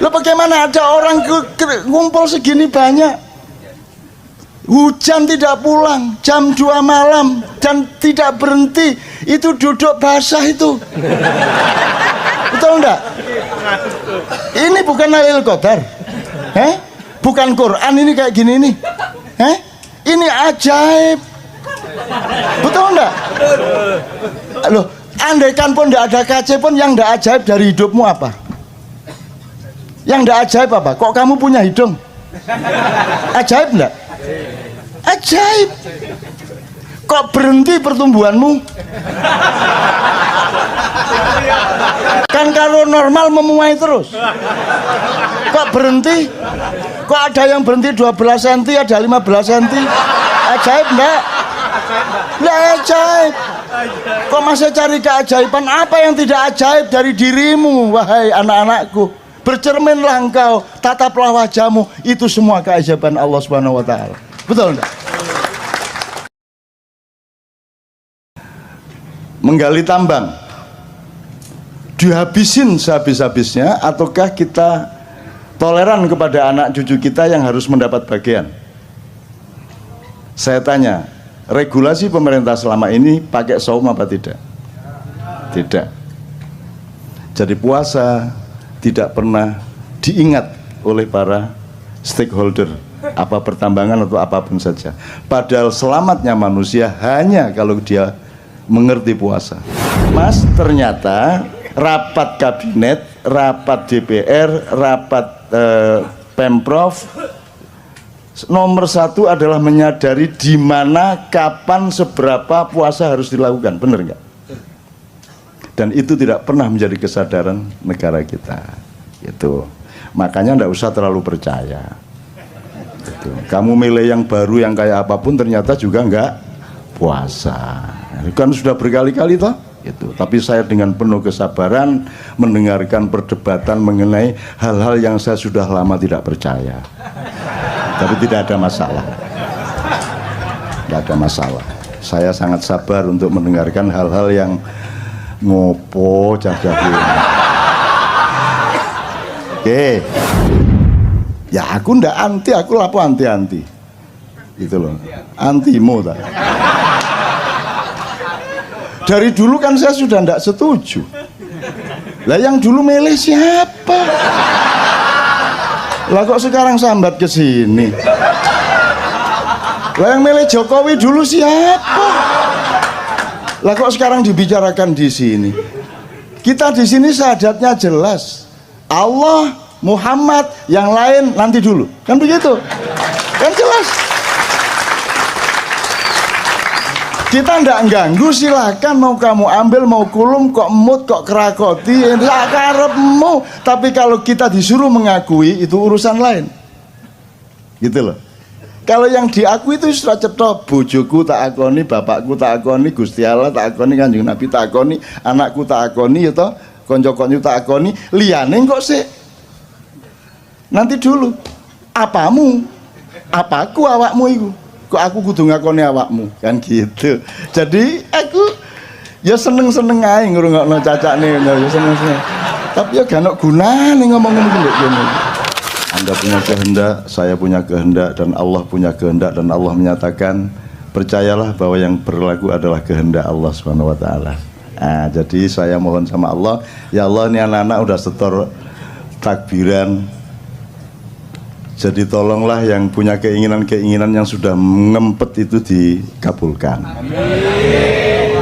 Loh, bagaimana ada orang ngumpul segini banyak? Hujan tidak pulang, jam 2 malam dan tidak berhenti. Itu duduk basah itu. Betul enggak? Ini bukan Lailatul Qadar. Bukan Quran ini kayak gini nih. Ini ajaib. Betul enggak? Loh, andaikan pun enggak ada kaca pun, yang enggak ajaib dari hidupmu apa? Yang enggak ajaib apa? Kok kamu punya hidung? Ajaib enggak? Ajaib. Kok berhenti pertumbuhanmu? Kan kalau normal memuai terus. Kok berhenti? Kok ada yang berhenti 12 cm, ada 15 cm? Ajaib enggak? Enggak ajaib. Kok masih cari keajaiban? Apa yang tidak ajaib dari dirimu, wahai anak-anakku? Bercerminlah engkau, tataplah wajahmu. Itu semua keajaiban Allah Subhanahu wa taala. Betul enggak? Menggali tambang dihabisin sehabis-habisnya, ataukah kita toleran kepada anak cucu kita yang harus mendapat bagian? Saya tanya, regulasi pemerintah selama ini pakai saum apa tidak? Tidak. Jadi puasa tidak pernah diingat oleh para stakeholder, apa pertambangan atau apapun saja. Padahal selamatnya manusia hanya kalau dia mengerti puasa. Mas, ternyata rapat kabinet, rapat DPR, rapat Pemprov, nomor 1 adalah menyadari di mana, kapan, seberapa puasa harus dilakukan. Benar nggak? Dan itu tidak pernah menjadi kesadaran negara kita. Itu makanya nggak usah terlalu percaya. Gitu. Kamu milih yang baru yang kayak apapun ternyata juga nggak puasa. Kan sudah berkali-kali toh. Itu. Tapi saya dengan penuh kesabaran mendengarkan perdebatan mengenai hal-hal yang saya sudah lama tidak percaya. Tapi tidak ada masalah. Tidak ada masalah. Saya sangat sabar untuk mendengarkan hal-hal yang ngopo jaga. Oke. Ya aku ndak anti, aku lapo anti-anti. Gitu loh. Antimu tak. Dari dulu kan saya sudah ndak setuju. Lah yang dulu milih siapa? Lah kok sekarang sambat ke sini? Lah yang milih Jokowi dulu siapa? Lah kok sekarang dibicarakan di sini? Kita di sini syahadatnya jelas. Allah, Muhammad, yang lain nanti dulu. Kan begitu? Kan jelas. Kita ndak ganggu, silakan mau kamu ambil, mau kulum, kok emut, kok kerakoti, ndak karepmu. Tapi kalau kita disuruh mengakui itu urusan lain. Gitu loh. Kalau yang diakui itu sudah cetok, bojoku tak akoni, bapakku tak akoni, Gusti Allah tak akoni, Kanjeng Nabi tak akoni, anakku tak akoni, ya toh, konco-konco tak akoni, liyane kok sih. Nanti dulu. Apamu? Apaku awakmu itu? kok aku kudu ngakoni awakmu kan gitu. Jadi aku ya seneng-seneng ae ngrungokno cacakne ya seneng-seneng. Tapi ya gak ono gunane ngomong ngene. Anda punya kehendak, saya punya kehendak, dan Allah punya kehendak, dan Allah menyatakan percayalah bahwa yang berlaku adalah kehendak Allah Subhanahu wa taala. Nah, jadi saya mohon sama Allah, ya Allah, ini anak-anak udah setor takbiran. Jadi tolonglah yang punya keinginan-keinginan yang sudah ngempet itu dikabulkan.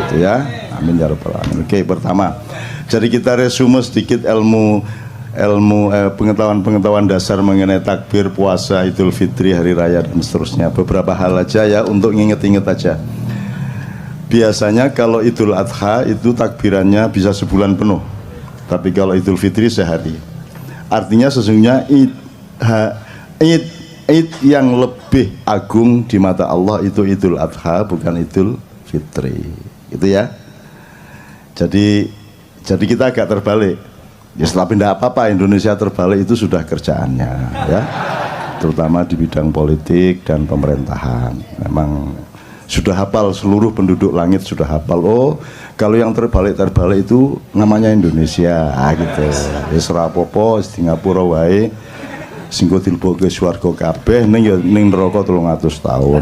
Gitu ya. Amin ya rabbal alamin. Oke, pertama. Jadi kita resume sedikit pengetahuan dasar mengenai takbir, puasa, Idul Fitri, hari raya dan seterusnya. Beberapa hal aja ya untuk nginget-inget aja. Biasanya kalau Idul Adha itu takbirannya bisa sebulan penuh. Tapi kalau Idul Fitri sehari. Artinya sesungguhnya Id yang lebih agung di mata Allah itu Idul Adha, bukan Idul Fitri. Itu ya. Jadi kita agak terbalik. Ya tapi tidak apa-apa, Indonesia terbalik itu sudah kerjaannya ya. Terutama di bidang politik dan pemerintahan. Memang sudah hafal, seluruh penduduk langit sudah hafal. Oh, kalau yang terbalik itu namanya Indonesia gitu. Wis ora apa-apa, Singapura wae. Sing kok dilebokke swarga kabeh ning neraka 300 tahun.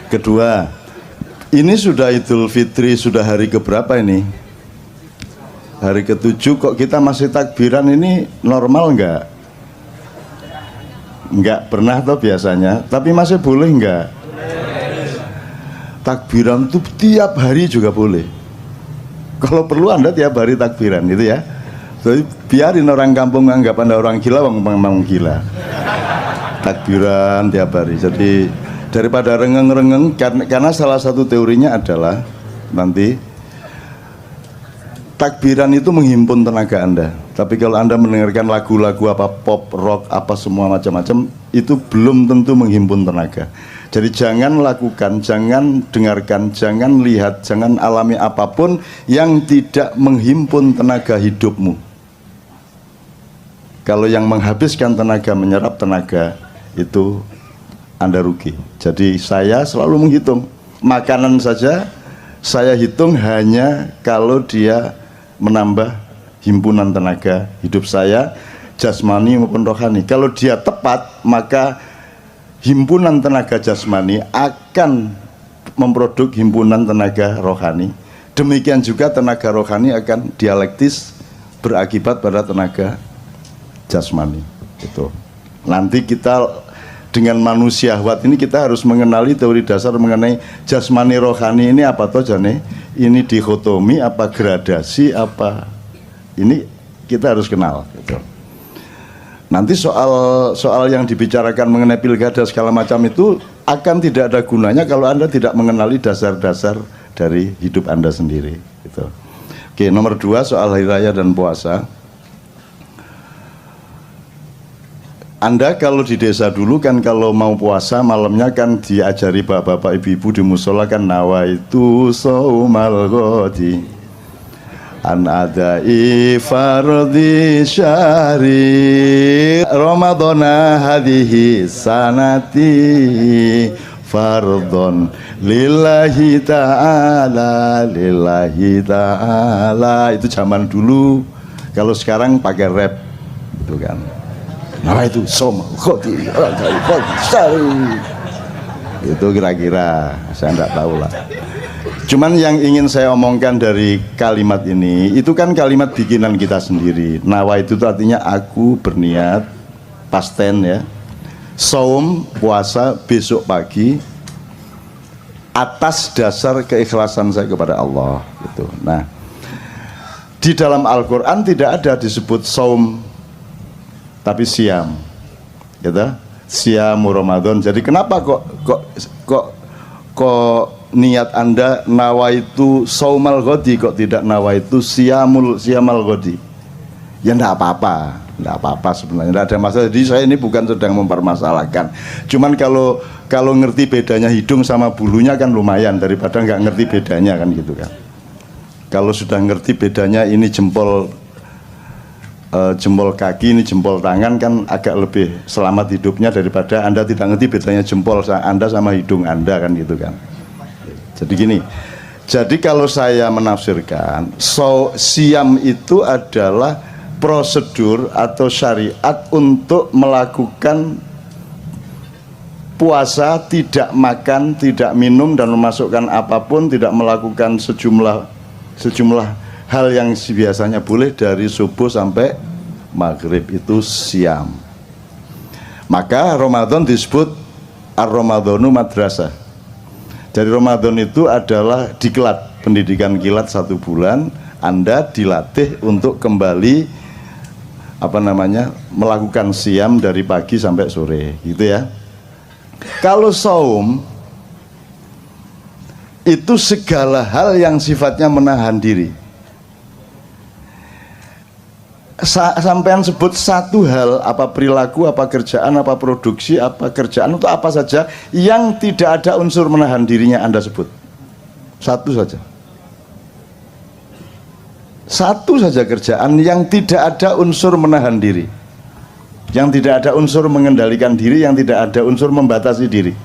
Kedua, ini sudah Idul Fitri, sudah hari keberapa ini? Hari ke-7 kok kita masih takbiran, ini normal enggak? Enggak pernah toh biasanya, tapi masih boleh enggak? Takbiran tuh tiap hari juga boleh. Kalau perlu Anda tiap hari takbiran gitu ya. Jadi biarin orang kampung anggap Anda orang gila, memang gila. Takbiran tiap hari. Jadi daripada rengeng-rengeng, karena salah satu teorinya adalah nanti takbiran itu menghimpun tenaga Anda. Tapi kalau Anda mendengarkan lagu-lagu apa pop, rock, apa semua macam-macam, itu belum tentu menghimpun tenaga. Jadi jangan lakukan, jangan dengarkan, jangan lihat, jangan alami apapun yang tidak menghimpun tenaga hidupmu. Kalau yang menghabiskan tenaga, menyerap tenaga, itu Anda rugi. Jadi saya selalu menghitung. Makanan saja saya hitung hanya kalau dia menambah himpunan tenaga hidup saya, jasmani maupun rohani. Kalau dia tepat, maka himpunan tenaga jasmani akan memproduk himpunan tenaga rohani. Demikian juga tenaga rohani akan dialektis berakibat pada tenaga jasmani. Itu. Nanti kita dengan manusia syahwat ini kita harus mengenali teori dasar mengenai jasmani rohani ini apa toh jane? Ini dikotomi apa gradasi apa? Ini kita harus kenal gitu. Nanti soal yang dibicarakan mengenai pilkada segala macam itu akan tidak ada gunanya kalau Anda tidak mengenali dasar-dasar dari hidup Anda sendiri gitu. Oke, nomor 2 soal hari raya dan puasa. Anda kalau di desa dulu kan kalau mau puasa malamnya kan diajari bapak-bapak ibu-ibu di musola kan nawaitu saumal ghadi an adai fardhi syahri ramadhana hadhihi sanati fardhon lillahi ta'ala itu zaman dulu. Kalau sekarang pakai rap gitu kan. Nah itu som khoti itu kira-kira saya tidak tahu lah. Cuman yang ingin saya omongkan dari kalimat ini itu kan kalimat bikinan kita sendiri. Nawa itu artinya aku berniat, pasten ya, saum puasa besok pagi atas dasar keikhlasan saya kepada Allah gitu. Nah di dalam Al-Quran tidak ada disebut saum tapi siam, gitu, siam Ramadan. Jadi kenapa kok niat Anda nawaitu saumal ghadi kok tidak nawaitu siamal ghadi? Ya enggak apa-apa sebenarnya, enggak ada masalah. Jadi saya ini bukan sedang mempermasalahkan. Cuman kalau ngerti bedanya hidung sama bulunya kan lumayan daripada nggak ngerti bedanya kan gitu kan. Kalau sudah ngerti bedanya ini jempol jempol kaki, ini jempol tangan kan agak lebih selamat hidupnya daripada Anda tidak ngerti bedanya jempol Anda sama hidung Anda kan gitu kan. Jadi gini, jadi kalau saya menafsirkan siam itu adalah prosedur atau syariat untuk melakukan puasa, tidak makan, tidak minum dan memasukkan apapun, tidak melakukan sejumlah hal yang biasanya boleh dari subuh sampai maghrib, itu siam. Maka Ramadan disebut ar-Ramadhanu madrasah. Jadi Ramadan itu adalah diklat, pendidikan kilat 1 bulan. Anda dilatih untuk kembali melakukan siam dari pagi sampai sore, gitu ya. Kalau saum itu segala hal yang sifatnya menahan diri. Sampean sebut satu hal, apa perilaku, apa kerjaan, apa produksi, apa kerjaan, untuk apa saja yang tidak ada unsur menahan dirinya Anda sebut. Satu saja. Satu saja kerjaan yang tidak ada unsur menahan diri, yang tidak ada unsur mengendalikan diri, yang tidak ada unsur membatasi diri.